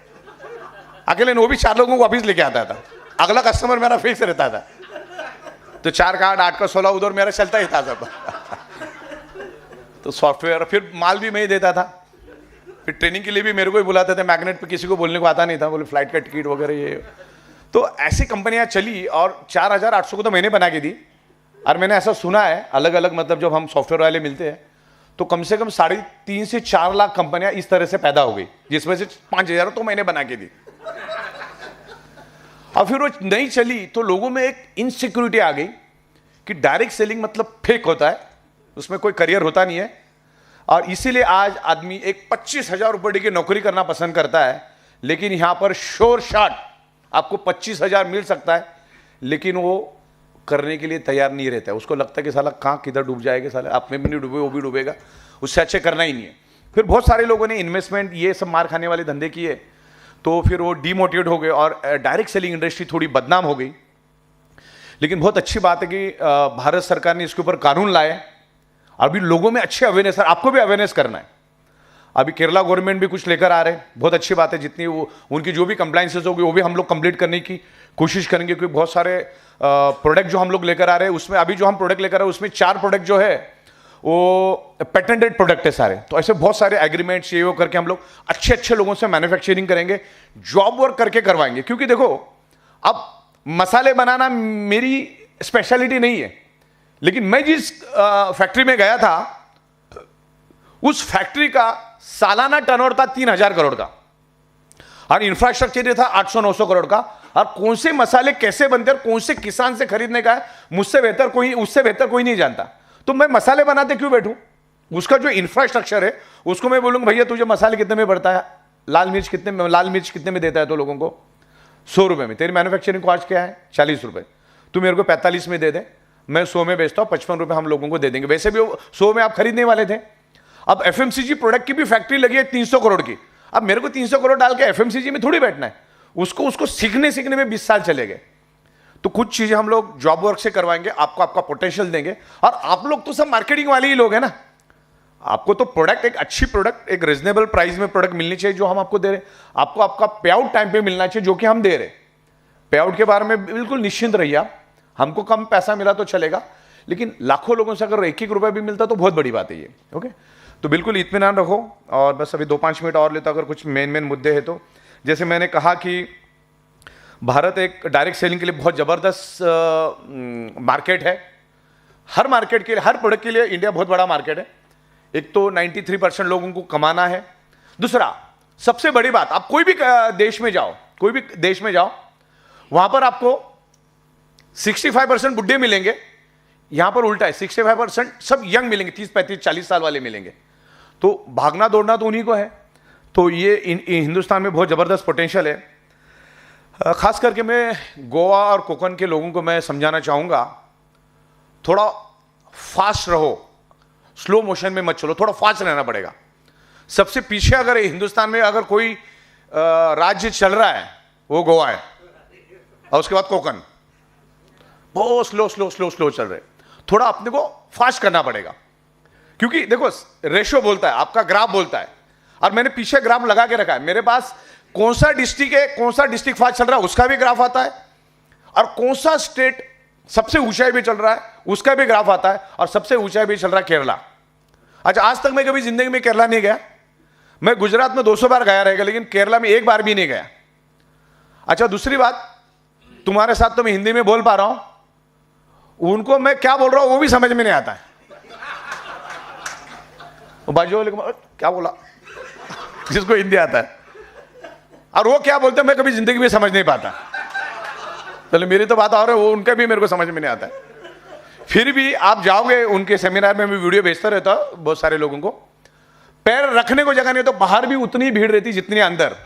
अकेले वो भी 4 लोगों को वापस लेके आता था, अगला कस्टमर मेरा फिक्स रहता था, तो 4 का 8, 8 का 16 उधर मेरा चलता ही था सब। तो सॉफ्टवेयर फिर माल भी मैं ही देता था, फिर ट्रेनिंग के लिए भी मेरे को ही बुलाते थे, मैग्नेट पे किसी को बोलने को आता नहीं था, बोले फ्लाइट का टिकट वगैरह ये। तो ऐसी कंपनियां चली और 4800 को तो मैंने बना के दी। और मैंने ऐसा सुना है अलग अलग, मतलब जब हम सॉफ्टवेयर वाले मिलते हैं तो कम से कम 3.5 से 4 लाख कंपनियां इस तरह से पैदा हो गई, जिसमें से 5000 तो मैंने बना के दी। और फिर वो नहीं चली तो लोगों में एक इनसिक्योरिटी आ गई कि डायरेक्ट सेलिंग मतलब फेक होता है, उसमें कोई करियर होता नहीं है, और इसीलिए आज आदमी एक 25,000 रुपये की नौकरी करना पसंद करता है, लेकिन यहां पर श्योर शॉट आपको 25,000 मिल सकता है, लेकिन वो करने के लिए तैयार नहीं रहता है, उसको लगता है कि साला कहाँ किधर डूब जाएगा, साला आप में भी नहीं डूबे वो भी डूबेगा, उससे अच्छे करना ही नहीं है। फिर बहुत सारे लोगों ने इन्वेस्टमेंट ये सब मार खाने वाले धंधे किए, तो फिर वो डीमोटिवेट हो गए और डायरेक्ट सेलिंग इंडस्ट्री थोड़ी बदनाम हो गई। लेकिन बहुत अच्छी बात है कि भारत सरकार ने इसके ऊपर कानून लाए, अभी लोगों में अच्छे अवेयरनेस, आपको भी अवेयरनेस करना है। अभी केरला गवर्नमेंट भी कुछ लेकर आ रहे हैं, बहुत अच्छी बात है, जितनी वो उनकी जो भी कंप्लाइंसेस होगी वो भी हम लोग कंप्लीट करने की कोशिश करेंगे, क्योंकि बहुत सारे प्रोडक्ट जो हम लोग लेकर आ रहे हैं उसमें, अभी जो हम प्रोडक्ट लेकर आ रहे हैं उसमें 4 प्रोडक्ट जो है वो पेटेंटेड प्रोडक्ट है सारे, तो ऐसे बहुत सारे एग्रीमेंट्स ये वो करके हम लोग अच्छे अच्छे लोगों से मैन्युफैक्चरिंग करेंगे, जॉब वर्क करके करवाएंगे। क्योंकि देखो अब मसाले बनाना मेरी स्पेशलिटी नहीं है, लेकिन मैं जिस फैक्ट्री में गया था उस फैक्ट्री का सालाना टर्नओवर था 3000 करोड़ का, और इंफ्रास्ट्रक्चर था 800-900 करोड़ का, और कौन से मसाले कैसे बनते हैं, कौन से किसान से खरीदने का है, मुझसे बेहतर कोई, उससे बेहतर कोई नहीं जानता। तो मैं मसाले बनाते क्यों बैठूं, उसका जो इंफ्रास्ट्रक्चर है उसको मैं बोलूंगा भैया तुझे मसाले कितने में पड़ता है, लाल मिर्च कितने में देता है, तो लोगों को 100 रुपए में, तेरी मैन्युफैक्चरिंग कॉस्ट क्या है 40 रुपए, तू मेरे को 45 में दे दे, मैं 100 में बेचता हूं, 55 रुपए हम लोगों को दे देंगे, वैसे भी 100 में आप खरीदने वाले थे। अब एफएमसीजी प्रोडक्ट की भी फैक्ट्री लगी है 300 करोड़ की, अब मेरे को 300 करोड़ डाल के एफएमसीजी में थोड़ी बैठना है, उसको सीखने में 20 साल चले गए। तो कुछ चीजें हम लोग जॉब वर्क से करवाएंगे, आपको आपका पोटेंशियल देंगे, और आप लोग तो सब मार्केटिंग वाले ही लोग हैं ना, आपको तो प्रोडक्ट, एक अच्छी प्रोडक्ट एक रीजनेबल प्राइस में प्रोडक्ट मिलनी चाहिए जो हम आपको दे रहे, आपको आपका पे आउट टाइम पे मिलना चाहिए जो कि हम दे रहे। पे आउट के बारे में बिल्कुल निश्चिंत रहिए आप, हमको कम पैसा मिला तो चलेगा, लेकिन लाखों लोगों से अगर 1-1 रुपया भी मिलता तो बहुत बड़ी बात है ये। ओके, तो बिल्कुल इत्मीनान रखो, और बस अभी 2-5 मिनट और लेता, अगर कुछ मेन मुद्दे हैं तो। जैसे मैंने कहा कि भारत एक डायरेक्ट सेलिंग के लिए बहुत ज़बरदस्त मार्केट है, हर मार्केट के लिए, हर प्रोडक्ट के लिए इंडिया बहुत बड़ा मार्केट है। एक तो 93% लोगों को कमाना है, दूसरा सबसे बड़ी बात, आप कोई भी देश में जाओ, कोई भी देश में जाओ, वहां पर आपको 65% बुढ़े मिलेंगे, यहां पर उल्टा है, 65% सब यंग मिलेंगे, 30-35-40 साल वाले मिलेंगे। तो भागना दौड़ना तो उन्हीं को है, तो ये हिंदुस्तान में बहुत ज़बरदस्त पोटेंशियल है। खास करके मैं गोवा और कोकण के लोगों को मैं समझाना चाहूँगा, थोड़ा फास्ट रहो, स्लो मोशन में मत चलो, थोड़ा फास्ट रहना पड़ेगा। सबसे पीछे अगर हिंदुस्तान में अगर कोई राज्य चल रहा है वो गोवा है, और उसके बाद कोकण, बहुत स्लो चल रहे, थोड़ा अपने को फास्ट करना पड़ेगा। क्योंकि देखो रेशो बोलता है, आपका ग्राफ बोलता है, और मैंने पीछे ग्राफ लगा के रखा है, मेरे पास कौन सा डिस्ट्रिक्ट है, कौन सा डिस्ट्रिक्ट फास्ट चल रहा है उसका भी ग्राफ आता है, और कौन सा स्टेट सबसे ऊंचाई भी चल रहा है उसका भी ग्राफ आता है, और सबसे ऊंचाई भी चल रहा है केरला। अच्छा, आज तक मैं कभी जिंदगी में केरला नहीं गया, मैं गुजरात में 200 बार गया रहेगा, लेकिन केरला में एक बार भी नहीं गया। अच्छा, दूसरी बात, तुम्हारे साथ तो मैं हिंदी में बोल पा रहा हूं, उनको मैं क्या बोल रहा हूं वो भी समझ में नहीं आता है। बाजू वाले को क्या बोला, जिसको हिंदी आता है, और वो क्या बोलते हैं मैं कभी जिंदगी में समझ नहीं पाता। चलो मेरी तो बात और है, वो उनका भी मेरे को समझ में नहीं आता है। फिर भी आप जाओगे उनके सेमिनार में, मैं वीडियो भेजता रहता हूं बहुत सारे लोगों को, पैर रखने को जगह नहीं, तो बाहर भी उतनी भीड़ रहती जितनी अंदर।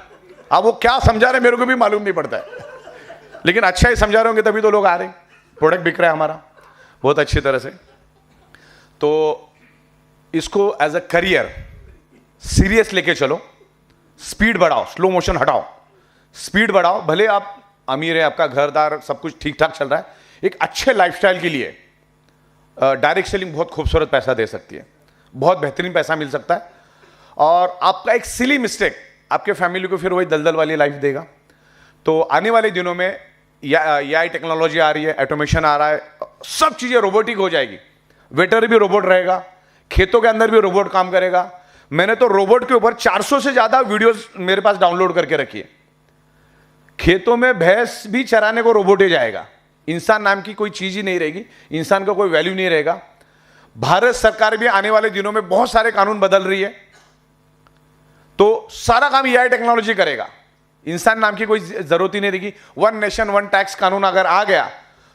अब वो क्या समझा रहे मेरे को भी मालूम नहीं पड़ता है, लेकिन अच्छा ही समझा रहे होंगे तभी तो लोग आ रहे हैं, प्रोडक्ट बिक रहा है हमारा बहुत अच्छी तरह से। तो इसको एज अ करियर सीरियस लेके चलो, स्पीड बढ़ाओ, स्लो मोशन हटाओ, स्पीड बढ़ाओ। भले आप अमीर है, आपका घरदार सब कुछ ठीक ठाक चल रहा है, एक अच्छे लाइफस्टाइल के लिए डायरेक्ट सेलिंग बहुत खूबसूरत पैसा दे सकती है, बहुत बेहतरीन पैसा मिल सकता है। और आपका एक सिली मिस्टेक आपके फैमिली को फिर वही दलदल वाली लाइफ देगा। तो आने वाले दिनों में एआई टेक्नोलॉजी आ रही है, ऑटोमेशन आ रहा है, सब चीजें रोबोटिक हो जाएगी। वेटर भी रोबोट रहेगा, खेतों के अंदर भी रोबोट काम करेगा। मैंने तो रोबोट के ऊपर 400 से ज्यादा वीडियोस मेरे पास डाउनलोड करके रखी है। खेतों में भैंस भी चराने को रोबोट ही जाएगा, इंसान नाम की कोई चीज ही नहीं रहेगी, इंसान का कोई वैल्यू नहीं रहेगा। भारत सरकार भी आने वाले दिनों में बहुत सारे कानून बदल रही है, तो सारा काम एआई टेक्नोलॉजी करेगा, इंसान नाम की कोई जरूरत ही नहीं रहेगी। वन नेशन वन टैक्स कानून अगर आ गया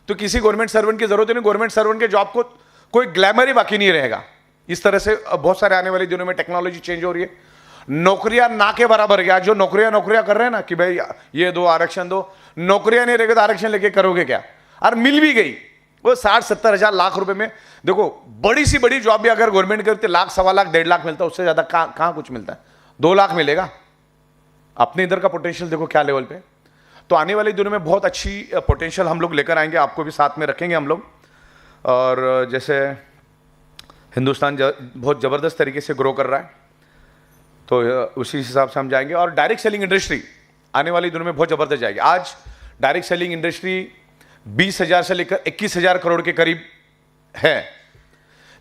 तो किसी गवर्नमेंट सर्वेंट की जरूरत ही नहीं, गवर्नमेंट सर्वेंट के जॉब को कोई ग्लैमर ही बाकी नहीं रहेगा। इस तरह से बहुत सारे आने वाले दिनों में टेक्नोलॉजी चेंज हो रही है। नौकरियां ना के बराबर गया, जो नौकरियां कर रहे हैं ना कि भाई ये दो आरक्षण दो, नौकरियां नहीं रहेगी तो आरक्षण लेके करोगे क्या। और मिल भी गई वो 60-70 हजार लाख रुपए में। देखो बड़ी सी बड़ी जॉब भी अगर गवर्नमेंट करती, लाख, 1.25 लाख, 1.5 लाख मिलता है, उससे ज्यादा कहां कुछ मिलता है, 2 लाख मिलेगा। अपने इधर का पोटेंशियल देखो क्या लेवल पे। तो आने वाले दिनों में बहुत अच्छी पोटेंशियल हम लोग लेकर आएंगे, आपको भी साथ में रखेंगे हम लोग। और जैसे हिंदुस्तान बहुत ज़बरदस्त तरीके से ग्रो कर रहा है, तो उसी हिसाब से हम जाएंगे। और डायरेक्ट सेलिंग इंडस्ट्री आने वाले दिनों में बहुत ज़बरदस्त जाएगी। आज डायरेक्ट सेलिंग इंडस्ट्री 20,000 से लेकर 21,000 करोड़ के करीब है,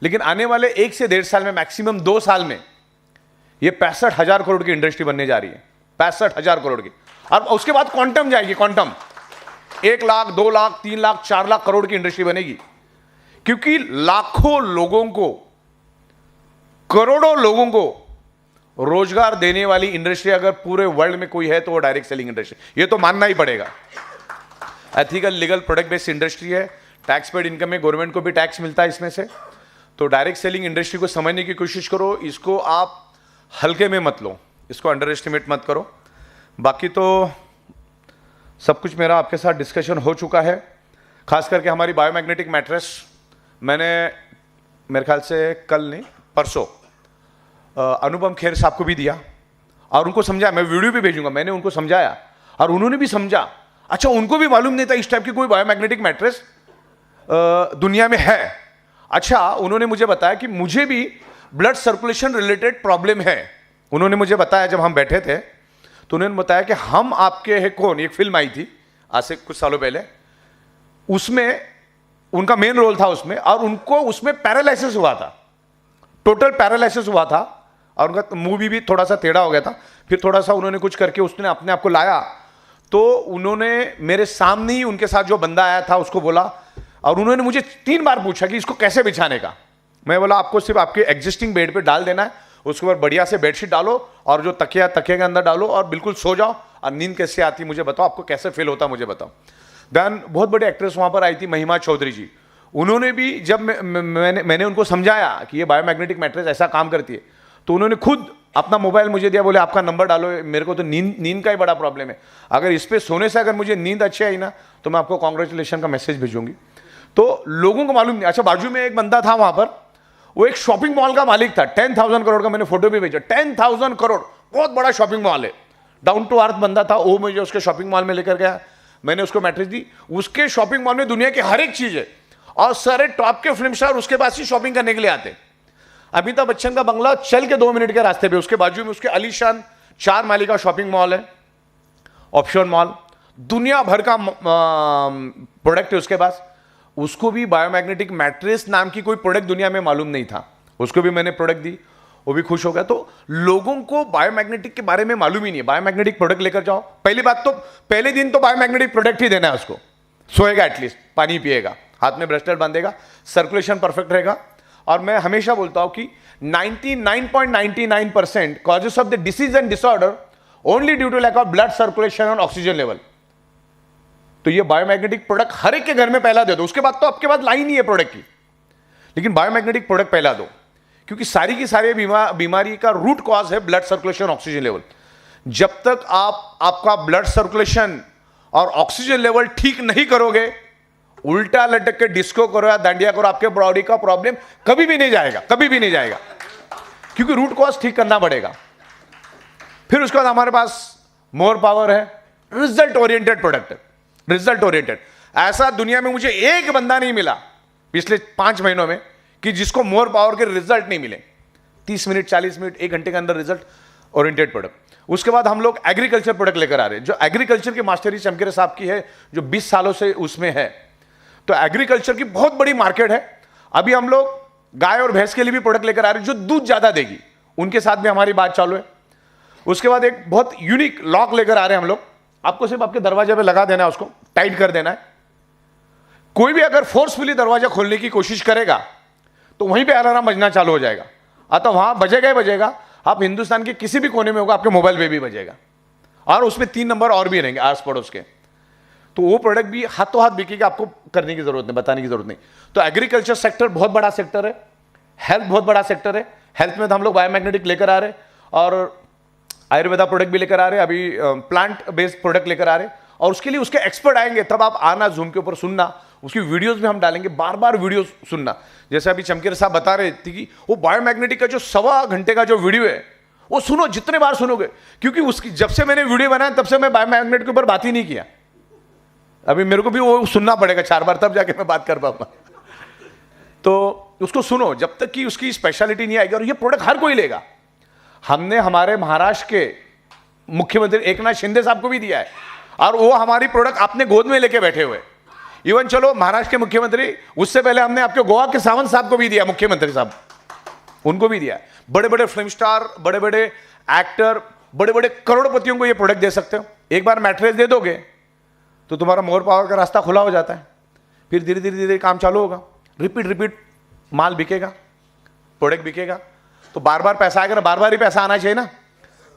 लेकिन आने वाले 1 से 1.5 साल में, मैक्सिमम 2 साल में, ये 65,000 करोड़ की इंडस्ट्री बनने जा रही है, 65,000 करोड़ की। और उसके बाद क्वांटम जाएगी, क्वांटम 1 लाख, 2 लाख, 3 लाख, 4 लाख करोड़ की इंडस्ट्री बनेगी, क्योंकि लाखों लोगों को, करोड़ों लोगों को रोजगार देने वाली इंडस्ट्री अगर पूरे वर्ल्ड में कोई है तो वो डायरेक्ट सेलिंग इंडस्ट्री, ये तो मानना ही पड़ेगा। Ethical, legal, product based industry है, टैक्स पेड इनकम में गवर्नमेंट को भी टैक्स मिलता है इसमें से। तो डायरेक्ट सेलिंग इंडस्ट्री को समझने की कोशिश करो, इसको आप हल्के में मत लो, इसको अंडर एस्टिमेट मत करो। बाकी तो सब कुछ मेरा आपके साथ डिस्कशन हो चुका है, खास करके हमारी बायोमैग्नेटिक मैट्रेस मैंने मेरे ख्याल से कल नहीं परसों अनुपम खेर साहब को भी दिया और उनको समझाया, मैं वीडियो भी भेजूंगा, मैंने उनको समझाया और उन्होंने भी समझा। अच्छा, उनको भी मालूम नहीं था इस टाइप की कोई बायोमैग्नेटिक मैट्रेस दुनिया में है। अच्छा, उन्होंने मुझे बताया कि मुझे भी ब्लड सर्कुलेशन रिलेटेड प्रॉब्लम है। उन्होंने मुझे बताया, जब हम बैठे थे तो उन्होंने बताया कि हम आपके है कौन, एक फिल्म आई थी आज से कुछ सालों पहले, उसमें उनका मेन रोल था उसमें, और उनको उसमें पैरालिसिस हुआ था, टोटल पैरालिसिस हुआ था, और उनका मूवी भी थोड़ा सा टेढ़ा हो गया था। फिर थोड़ा सा उन्होंने कुछ करके उसने अपने आप को लाया, तो उन्होंने मेरे सामने ही उनके साथ जो बंदा आया था उसको बोला, और उन्होंने मुझे 3 बार पूछा कि इसको कैसे बिछाने का। मैं बोला आपको सिर्फ आपके एग्जिस्टिंग बेड पे डाल देना है, उसके ऊपर बढ़िया से बेडशीट डालो और जो तकिया के अंदर डालो और बिल्कुल सो जाओ, और नींद कैसे आती मुझे बताओ, आपको कैसे फील होता मुझे बताओ। देन बहुत बड़ी एक्ट्रेस वहां पर आई थी, महिमा चौधरी जी, उन्होंने भी जब मैंने उनको समझाया कि ये बायोमैग्नेटिक मैट्रेस ऐसा काम करती है, तो उन्होंने खुद अपना मोबाइल मुझे दिया, बोले आपका नंबर डालो, मेरे को तो नींद का ही बड़ा प्रॉब्लम है, अगर इस पे सोने से अगर मुझे नींद अच्छी आई ना तो मैं आपको कॉन्ग्रेचुलेशन का मैसेज भेजूंगी। तो लोगों को मालूम नहीं। अच्छा, बाजू में एक बंदा था वहां पर, वो एक शॉपिंग मॉल का मालिक था, 10,000 करोड़ का, मैंने फोटो भी भेजा, 10,000 करोड़, बहुत बड़ा शॉपिंग मॉल है, डाउन टू अर्थ बंदा था। वो मुझे उसके शॉपिंग मॉल में लेकर गया, मैंने उसको मैट्रेस दी। उसके शॉपिंग मॉल में दुनिया की हर एक चीज है, और सारे टॉप के फिल्म स्टार उसके पास ही शॉपिंग करने के लिए आते। अमिताभ बच्चन का बंगला चल के 2 मिनट के रास्ते पे, उसके बाजू में उसके आलीशान 4 माली का शॉपिंग मॉल है, ऑप्शन मॉल, दुनिया भर का प्रोडक्ट है उसके पास। उसको भी बायोमैग्नेटिक मैट्रेस नाम की कोई प्रोडक्ट दुनिया में मालूम नहीं था, उसको भी मैंने प्रोडक्ट दी, वो भी खुश हो गया। तो लोगों को बायोमैग्नेटिक के बारे में मालूम ही नहीं है। बायोमैग्नेटिक प्रोडक्ट लेकर जाओ, पहली बात तो पहले दिन तो बायोमैग्नेटिक प्रोडक्ट ही देना है उसको। सोएगा एटलीस्ट, पानी पिएगा, हाथ में ब्रेसलेट बांधेगा, सर्कुलेशन परफेक्ट रहेगा। और मैं हमेशा बोलता हूं कि 99.99% causes of the disease and disorder only due to lack of blood circulation और ऑक्सीजन लेवल। तो ये बायोमैग्नेटिक प्रोडक्ट हर एक के घर में पहला दे दो, उसके बाद तो आपके पास लाइन ही है प्रोडक्ट की, लेकिन बायोमैग्नेटिक प्रोडक्ट पहला दो, क्योंकि सारी की सारी बीमारी का रूट कॉज है ब्लड सर्कुलेशन, ऑक्सीजन लेवल। जब तक आपका ब्लड सर्कुलेशन और ऑक्सीजन लेवल ठीक नहीं करोगे, उल्टा लटक के डिस्को करो या दांडिया करो, आपके बॉडी का प्रॉब्लम कभी भी नहीं जाएगा, कभी भी नहीं जाएगा, क्योंकि रूट कॉज ठीक करना पड़ेगा। फिर उसके बाद हमारे पास मोर पावर है, रिजल्ट ओरिएंटेड प्रोडक्ट है, रिजल्ट ओरिएंटेड। ऐसा दुनिया में मुझे एक बंदा नहीं मिला पिछले 5 महीनों में कि जिसको मोर पावर के रिजल्ट नहीं मिले। 30 मिनट, 40 मिनट, 1 घंटे के अंदर रिजल्ट ओरिएंटेड प्रोडक्ट। उसके बाद हम लोग एग्रीकल्चर प्रोडक्ट लेकर आ रहे हैं, जो एग्रीकल्चर की मास्टरी चमकेरे साहब की है, जो 20 सालों से उसमें है। तो एग्रीकल्चर की बहुत बड़ी मार्केट है। अभी हम लोग गाय और भैंस के लिए भी प्रोडक्ट लेकर आ रहे हैं जो दूध ज्यादा देगी, उनके साथ भी हमारी बात चालू है। उसके बाद एक बहुत यूनिक लॉक लेकर आ रहे हैं हम लोग, आपको सिर्फ आपके दरवाजे पे लगा देना है, उसको टाइट कर देना है। कोई भी अगर फोर्सफुली दरवाजा खोलने की कोशिश करेगा तो वहीं पे अलार्म बजना चालू हो जाएगा, अतः वहां बजेगा ही बजेगा। आप हिंदुस्तान के किसी भी कोने में होगा, आपके मोबाइल पे भी बजेगा, और उसमें 3 नंबर और भी रहेंगे आस पड़ोस के। तो वो प्रोडक्ट भी हाथों हाथ बिकेगा, आपको करने की जरूरत नहीं, बताने की जरूरत नहीं। तो एग्रीकल्चर सेक्टर बहुत बड़ा सेक्टर है, हेल्थ बहुत बड़ा सेक्टर है। हेल्थ में तो हम लोग बायोमैग्नेटिक लेकर आ रहे हैं, और आयुर्वेदा प्रोडक्ट भी लेकर आ रहे हैं, अभी प्लांट बेस्ड प्रोडक्ट लेकर आ रहे हैं। और उसके लिए उसके एक्सपर्ट आएंगे, तब आप आना जूम के ऊपर सुनना, उसकी वीडियोस भी हम डालेंगे, बार बार वीडियो सुनना। जैसे अभी चमकेर साहब बता रहे थे कि वो बायोमैग्नेटिक का जो 1.25 घंटे का जो वीडियो है, वो सुनो, जितने बार सुनोगे, क्योंकि उसकी जब से मैंने वीडियो बनाया तब से मैं बायोमैग्नेट के ऊपर बात ही नहीं किया। अभी मेरे को भी वो सुनना पड़ेगा 4 बार, तब जाके मैं बात कर पाऊंगा। तो उसको सुनो जब तक कि उसकी स्पेशलिटी नहीं आएगी। और ये प्रोडक्ट हर कोई लेगा। हमने हमारे महाराष्ट्र के मुख्यमंत्री एकनाथ शिंदे साहब को भी दिया है, और वो हमारी प्रोडक्ट अपने गोद में लेके बैठे हुए। इवन चलो महाराष्ट्र के मुख्यमंत्री, उससे पहले हमने आपके गोवा के सावंत साहब को भी दिया, मुख्यमंत्री साहब, उनको भी दिया। बड़े बड़े फिल्म स्टार, बड़े बड़े एक्टर, बड़े बड़े करोड़पतियों को ये प्रोडक्ट दे सकते हो। एक बार मैट्रेस दे दोगे तो तुम्हारा मोर पावर का रास्ता खुला हो जाता है। फिर धीरे धीरे धीरे काम चालू होगा, रिपीट माल बिकेगा, प्रोडक्ट बिकेगा। तो बार बार पैसा आएगा ना, बार बार ही पैसा आना चाहिए ना,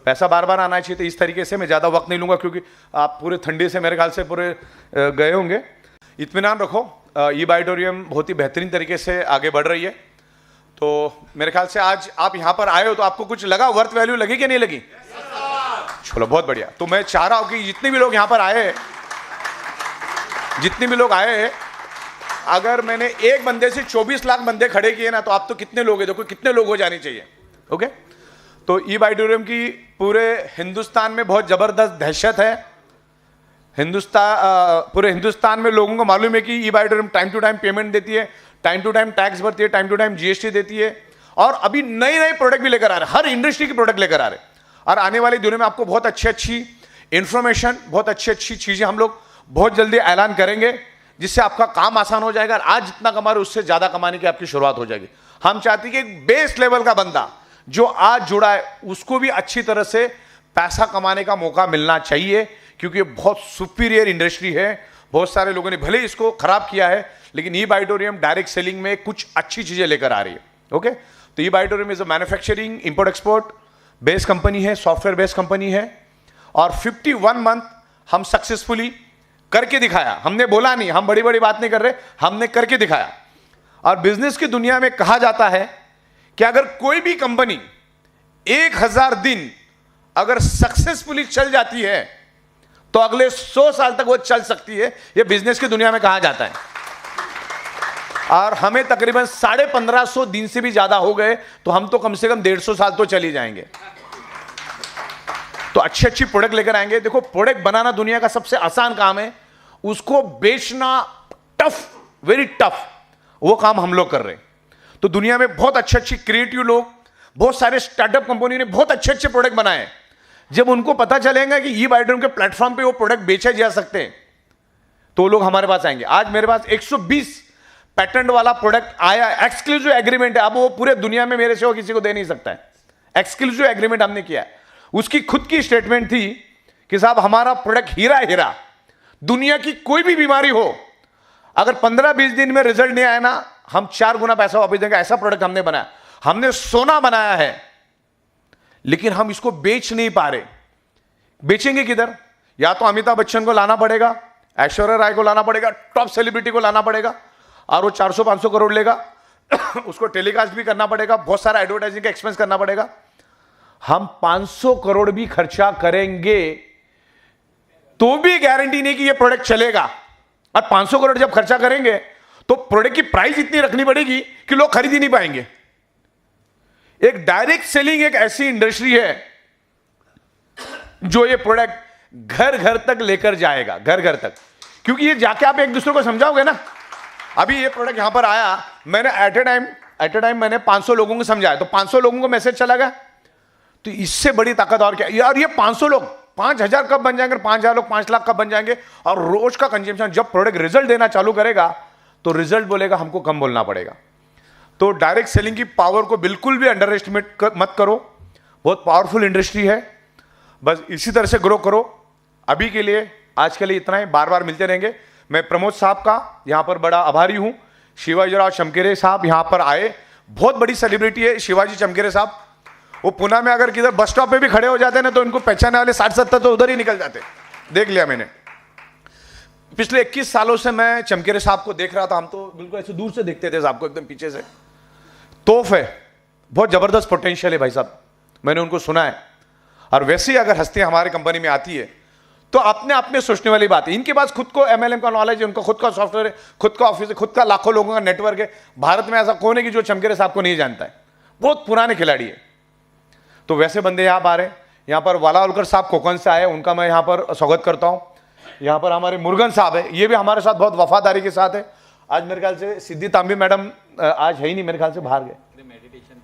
पैसा बार बार आना चाहिए। तो इस तरीके से मैं ज़्यादा वक्त नहीं लूँगा, क्योंकि आप पूरे ठंडे से मेरे ख्याल से पूरे गए होंगे। इत्मीनान रखो, ई बायोटोरियम बहुत ही बेहतरीन तरीके से आगे बढ़ रही है। तो मेरे ख्याल से आज आप यहाँ पर आए हो तो आपको कुछ लगा, वर्थ वैल्यू लगी कि नहीं लगी? चलो बहुत बढ़िया। तो मैं चाह रहा हूँ कि जितने भी लोग यहाँ पर आए, जितने भी लोग आए हैं, अगर मैंने एक बंदे से 24 लाख बंदे खड़े किए ना, तो आप तो कितने लोग हैं, देखो कितने लोग हो जाने चाहिए। ओके, तो ई बायोटोरियम की पूरे हिंदुस्तान में बहुत जबरदस्त दहशत है। पूरे हिंदुस्तान में लोगों को मालूम है कि ई बायोटोरियम टाइम टू टाइम पेमेंट देती है, टाइम टू टाइम टैक्स भरती है, टाइम टू टाइम जीएसटी देती है, और अभी नए नए प्रोडक्ट भी लेकर आ रहे हैं, हर इंडस्ट्री की प्रोडक्ट लेकर आ रहे हैं। और आने वाले दिनों में आपको बहुत अच्छी इंफॉर्मेशन, बहुत अच्छी चीजें हम लोग बहुत जल्दी ऐलान करेंगे, जिससे आपका काम आसान हो जाएगा। और आज जितना कमा रहे उससे ज्यादा कमाने की आपकी शुरुआत हो जाएगी। हम चाहते हैं कि एक बेस लेवल का बंदा जो आज जुड़ा है, उसको भी अच्छी तरह से पैसा कमाने का मौका मिलना चाहिए, क्योंकि ये बहुत सुपीरियर इंडस्ट्री है। बहुत सारे लोगों ने भले इसको खराब किया है, लेकिन ई बायोटोरियम डायरेक्ट सेलिंग में कुछ अच्छी चीजें लेकर आ रही है। ओके, तो ई बायोटोरियम is a manufacturing import export based company है, सॉफ्टवेयर बेस्ड कंपनी है, और 51 मंथ हम सक्सेसफुली करके दिखाया। हमने बोला नहीं, हम बड़ी बड़ी बात नहीं कर रहे, हमने करके दिखाया। और बिजनेस की दुनिया में कहा जाता है कि अगर कोई भी कंपनी 1000 दिन अगर सक्सेसफुली चल जाती है तो अगले 100 साल तक वो चल सकती है, ये बिजनेस की दुनिया में कहा जाता है। और हमें तकरीबन 1550 दिन से भी ज्यादा हो गए, तो हम तो कम से कम 150 साल तो चली जाएंगे। तो अच्छी प्रोडक्ट लेकर आएंगे। देखो, प्रोडक्ट बनाना दुनिया का सबसे आसान काम है, उसको बेचना टफ, वेरी टफ, वो काम हम लोग कर रहे हैं। तो दुनिया में बहुत अच्छे क्रिएटिव लोग, बहुत सारे स्टार्टअप कंपनी ने बहुत अच्छे प्रोडक्ट बनाए, जब उनको पता चलेगा कि ई बायोड्रीम के प्लेटफॉर्म पे वो प्रोडक्ट बेचे जा सकते हैं, तो लोग हमारे पास आएंगे। आज मेरे पास 120 पैटेंट वाला प्रोडक्ट आया, एक्सक्लूसिव एग्रीमेंट है। अब वो पूरे दुनिया में मेरे से वो किसी को दे नहीं सकता है। एक्सक्लूसिव एग्रीमेंट हमने किया है। उसकी खुद की स्टेटमेंट थी कि साहब हमारा प्रोडक्ट हीरा हीरा, दुनिया की कोई भी बीमारी हो, अगर 15-20 दिन में रिजल्ट नहीं आया ना, हम 4 गुना पैसा वापस देंगे। ऐसा प्रोडक्ट हमने बनाया। हमने सोना बनाया है, लेकिन हम इसको बेच नहीं पा रहे। बेचेंगे किधर? या तो अमिताभ बच्चन को लाना पड़ेगा, ऐश्वर्या राय को लाना पड़ेगा, टॉप सेलिब्रिटी को लाना पड़ेगा, और वो 400-500 करोड़ लेगा। उसको टेलीकास्ट भी करना पड़ेगा, बहुत सारा एडवर्टाइजिंग का एक्सपेंस करना पड़ेगा। हम 500 करोड़ भी खर्चा करेंगे तो भी गारंटी नहीं कि ये प्रोडक्ट चलेगा। और 500 करोड़ जब खर्चा करेंगे तो प्रोडक्ट की प्राइस इतनी रखनी पड़ेगी कि लोग खरीद ही नहीं पाएंगे। एक डायरेक्ट सेलिंग एक ऐसी इंडस्ट्री है जो ये प्रोडक्ट घर घर तक लेकर जाएगा, घर घर तक। क्योंकि ये जाके आप एक दूसरे को समझाओगे ना। अभी ये प्रोडक्ट यहां पर आया, मैंने एट ए टाइम मैंने 500 लोगों को समझाया, तो 500 लोगों को मैसेज चला गया। तो इससे बड़ी ताकत और क्या यार? ये 500 लोग 5000 कब बन जाएंगे, 5000 लोग 5 लाख कब बन जाएंगे? और रोज का कंजम्पशन, जब प्रोडक्ट रिजल्ट देना चालू करेगा तो रिजल्ट बोलेगा हमको कम बोलना पड़ेगा। तो डायरेक्ट सेलिंग की पावर को बिल्कुल भी अंडर एस्टिमेट मत करो। बहुत पावरफुल इंडस्ट्री है। बस इसी तरह से ग्रो करो। अभी के लिए, आज के लिए इतना ही। बार बार मिलते रहेंगे। मैं प्रमोद साहब का यहां पर बड़ा आभारी हूं। शिवाजीराव चमकेरे साहब यहां पर आए, बहुत बड़ी सेलिब्रिटी है शिवाजी चमकेरे साहब। वो पुणे में अगर किधर बस स्टॉप पे भी खड़े हो जाते हैं ना, तो इनको पहचानने वाले 60-70 तो उधर ही निकल जाते। देख लिया मैंने। पिछले 21 सालों से मैं चमकेरे साहब को देख रहा था। हम तो बिल्कुल ऐसे दूर से देखते थे साहब को, एकदम पीछे से। तोफ है, बहुत जबरदस्त पोटेंशियल है भाई साहब, मैंने उनको सुना है। और वैसे ही अगर हस्तियां हमारी कंपनी में आती है तो अपने आप में सोचने वाली बात है। इनके पास खुद को MLM का नॉलेज है, उनका खुद का सॉफ्टवेयर है, खुद का ऑफिस है, खुद का लाखों लोगों का नेटवर्क है। भारत में ऐसा कौन है कि जो चमकेरे साहब को नहीं जानता है? बहुत पुराने खिलाड़ी है। तो वैसे बंदे यहाँ आ रहे हैं। यहाँ पर वाला होलकर साहब कोकण से आए, उनका मैं यहाँ पर स्वागत करता हूँ। यहाँ पर हमारे मुरुगन साहब है, ये भी हमारे साथ बहुत वफादारी के साथ है। आज मेरे ख्याल से सिद्धि तांबी मैडम आज है ही नहीं, मेरे ख्याल से बाहर गए,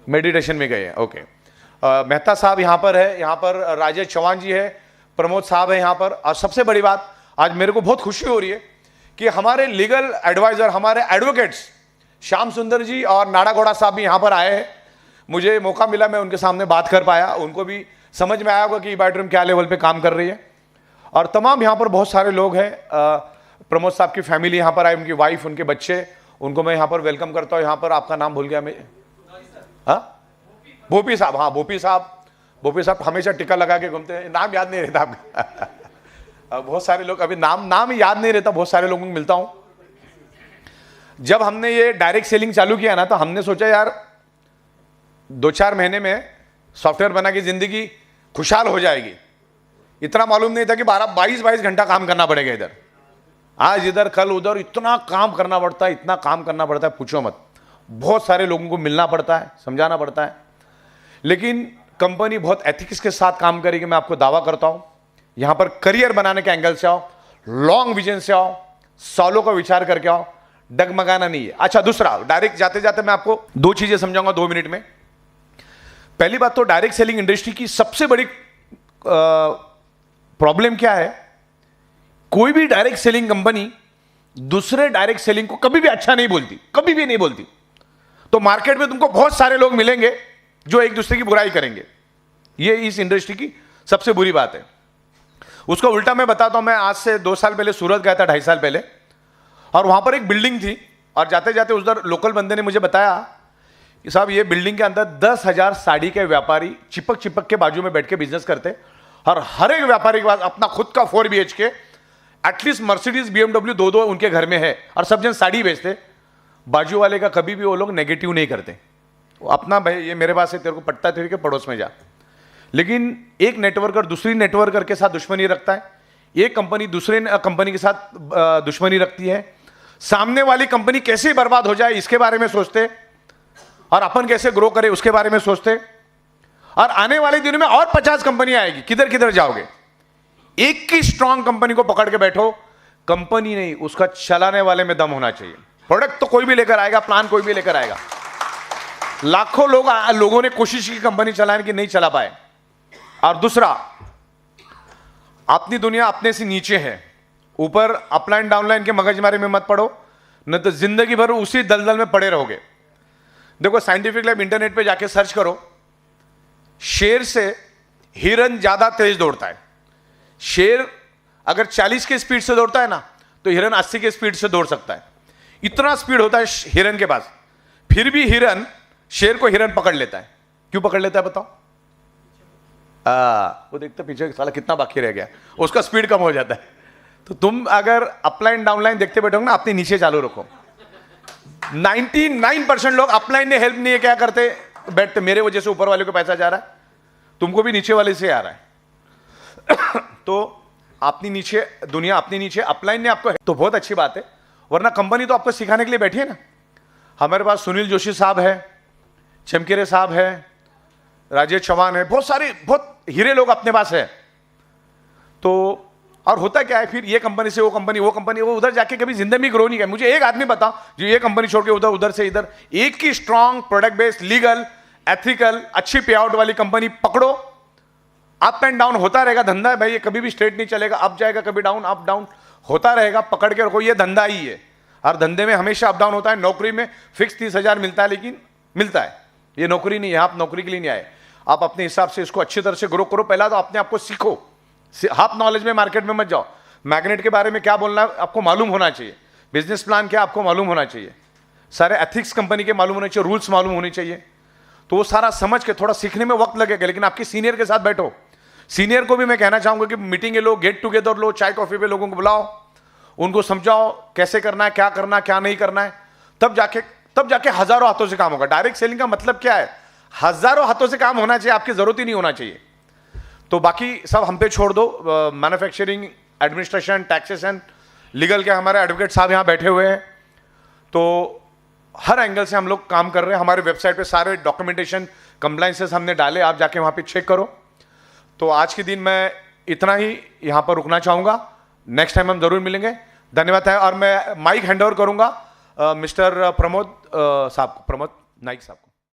मेडिटेशन में गए हैं। ओके। मेहता साहब यहाँ पर है, यहाँ पर राजेश चौहान जी है, प्रमोद साहब है यहाँ पर। और सबसे बड़ी बात, आज मेरे को बहुत खुशी हो रही है कि हमारे लीगल एडवाइजर, हमारे एडवोकेट्स श्याम सुंदर जी और नाड़ा घोड़ा साहब भी यहाँ पर आए हैं। मुझे मौका मिला, मैं उनके सामने बात कर पाया। उनको भी समझ में आया होगा कि बायोड्रीम क्या लेवल पे काम कर रही है। और तमाम यहाँ पर बहुत सारे लोग हैं। प्रमोद साहब की फैमिली यहाँ पर आई, उनकी वाइफ, उनके बच्चे, उनको मैं यहाँ पर वेलकम करता हूँ। यहाँ पर आपका नाम भूल गया मैं। हाँ, भोपी साहब। हाँ, भोपी साहब हमेशा टिक्का लगा के घूमते हैं, नाम याद नहीं रहता आपका। बहुत सारे लोग, अभी नाम ही याद नहीं रहता, बहुत सारे लोगों को मिलता हूं। जब हमने ये डायरेक्ट सेलिंग चालू किया ना, तो हमने सोचा यार 2-4 महीने में सॉफ्टवेयर बना के जिंदगी खुशहाल हो जाएगी। इतना मालूम नहीं था कि 22 घंटा काम करना पड़ेगा इधर, आज इधर कल उधर। इतना काम करना पड़ता है, इतना काम करना पड़ता है, पूछो मत। बहुत सारे लोगों को मिलना पड़ता है, समझाना पड़ता है। लेकिन कंपनी बहुत एथिक्स के साथ काम करेगी, मैं आपको दावा करता हूं। यहां पर करियर बनाने के एंगल से आओ, लॉन्ग विजन से आओ, सालों का विचार करके आओ, डगमगाना नहीं है। अच्छा, दूसरा, डायरेक्ट जाते जाते मैं आपको 2 चीजें समझाऊंगा 2 मिनट में। पहली बात तो डायरेक्ट सेलिंग इंडस्ट्री की सबसे बड़ी प्रॉब्लम क्या है? कोई भी डायरेक्ट सेलिंग कंपनी दूसरे डायरेक्ट सेलिंग को कभी भी अच्छा नहीं बोलती, कभी भी नहीं बोलती। तो मार्केट में तुमको बहुत सारे लोग मिलेंगे जो एक दूसरे की बुराई करेंगे। ये इस इंडस्ट्री की सबसे बुरी बात है। उसका उल्टा मैं बताता हूं। मैं आज से 2 साल पहले सूरत गया था, 2.5 साल पहले, और वहां पर एक बिल्डिंग थी। और जाते जाते उधर लोकल बंदे ने मुझे बताया कि साहब ये बिल्डिंग के अंदर 10,000 साड़ी के व्यापारी चिपक के बाजू में बैठ के बिजनेस करते, और हर एक व्यापारी के पास अपना खुद का 4 BHK, एटलीस्ट मर्सिडीज BMW 2 उनके घर में है, और सब जन साड़ी बेचते। बाजू वाले का कभी भी वो लोग नेगेटिव नहीं करते। वो अपना भाई ये मेरे पास है, तेरे को पट्टा तेरे के पड़ोस में जा। लेकिन एक नेटवर्कर दूसरी नेटवर्कर के साथ दुश्मनी रखता है, एक कंपनी दूसरे कंपनी के साथ दुश्मनी रखती है। सामने वाली कंपनी कैसे बर्बाद हो जाए इसके बारे में सोचते, और अपन कैसे ग्रो करे उसके बारे में सोचते। और आने वाले दिनों में और 50 कंपनी आएगी, किधर किधर जाओगे? एक ही स्ट्रांग कंपनी को पकड़ के बैठो। कंपनी नहीं, उसका चलाने वाले में दम होना चाहिए। प्रोडक्ट तो कोई भी लेकर आएगा, प्लान कोई भी लेकर आएगा। लाखों लोगों ने कोशिश की कंपनी चलाने की, नहीं चला पाए। और दूसरा, अपनी दुनिया अपने से नीचे है, ऊपर अपलाइन डाउनलाइन के मगजमारी में मत पड़ो, न तो जिंदगी भर उसी दलदल में पड़े रहोगे। देखो साइंटिफिक लैब इंटरनेट पे जाके सर्च करो, शेर से हिरन ज्यादा तेज दौड़ता है। शेर अगर 40 के स्पीड से दौड़ता है ना, तो हिरन 80 के स्पीड से दौड़ सकता है। इतना स्पीड होता है हिरन के पास, फिर भी हिरन शेर को हिरन पकड़ लेता है। क्यों पकड़ लेता है बताओ? वो देखते पीछे साला कितना बाकी रह गया, उसका स्पीड कम हो जाता है। तो तुम अगर अपलाइन डाउनलाइन देखते बैठोगे ना, अपने नीचे चालू रखो। 99% लोग अपलाइन ने हेल्प नहीं है, क्या करते बैठते, मेरे वजह से ऊपर वाले को पैसा जा रहा है, तुमको भी नीचे वाले से आ रहा है। तो अपनी नीचे दुनिया, अपनी नीचे अपलाइन ने आपको, तो बहुत अच्छी बात है, वरना कंपनी तो आपको सिखाने के लिए बैठी है ना। हमारे पास सुनील जोशी साहब है, चमकेरे साहब है, राजेश चौहान है, बहुत सारे बहुत हीरे लोग अपने पास है। तो और होता क्या है फिर, ये कंपनी से वो कंपनी, वो कंपनी, वो उधर जाके कभी जिंदगी में ग्रो नहीं किया। मुझे एक आदमी बताओ जो ये कंपनी छोड़ के उधर, उधर से इधर, एक ही strong product based, legal, ethical, अच्छी पे आउट वाली कंपनी पकड़ो। अप एंड डाउन होता रहेगा, धंधा है भाई, ये कभी भी स्ट्रेट नहीं चलेगा, अप जाएगा कभी डाउन, अप डाउन होता रहेगा, पकड़ के रखो, ये धंधा ही है। हर धंधे में हमेशा अप डाउन होता है। नौकरी में फिक्स 30,000 मिलता है, लेकिन मिलता है, ये नौकरी नहीं है, आप नौकरी के लिए नहीं आए। आप अपने हिसाब से इसको अच्छी तरह से ग्रो करो। पहला तो अपने आप को सीखो, हाफ नॉलेज में मार्केट में मत जाओ। मैग्नेट के बारे में क्या बोलना है आपको मालूम होना चाहिए, बिजनेस प्लान क्या आपको मालूम होना चाहिए, सारे एथिक्स कंपनी के मालूम होने चाहिए, रूल्स मालूम होने चाहिए। तो वो सारा समझ के, थोड़ा सीखने में वक्त लगेगा, लेकिन आपके सीनियर के साथ बैठो। सीनियर को भी मैं कहना चाहूंगा कि मीटिंग लो, गेट टुगेदर लो, चाय कॉफी पे लोगों को बुलाओ, उनको समझाओ कैसे करना है, क्या नहीं करना है, तब जाके हजारों हाथों से काम होगा। डायरेक्ट सेलिंग का मतलब क्या है, हजारों हाथों से काम होना चाहिए, आपकी जरूरत ही नहीं होना चाहिए। तो बाकी सब हम पे छोड़ दो। मैन्युफैक्चरिंग, एडमिनिस्ट्रेशन, टैक्सेशन, लीगल के हमारे एडवोकेट साहब यहाँ बैठे हुए हैं। तो हर एंगल से हम लोग काम कर रहे हैं। हमारे वेबसाइट पे सारे डॉक्यूमेंटेशन, कंप्लाइंसेस हमने डाले, आप जाके वहाँ पे चेक करो। तो आज के दिन मैं इतना ही यहाँ पर रुकना चाहूँगा, नेक्स्ट टाइम हम जरूर मिलेंगे। धन्यवाद है। और मैं माइक हैंड ओवर करूँगा मिस्टर प्रमोद साहब को, प्रमोद नाइक साहब को।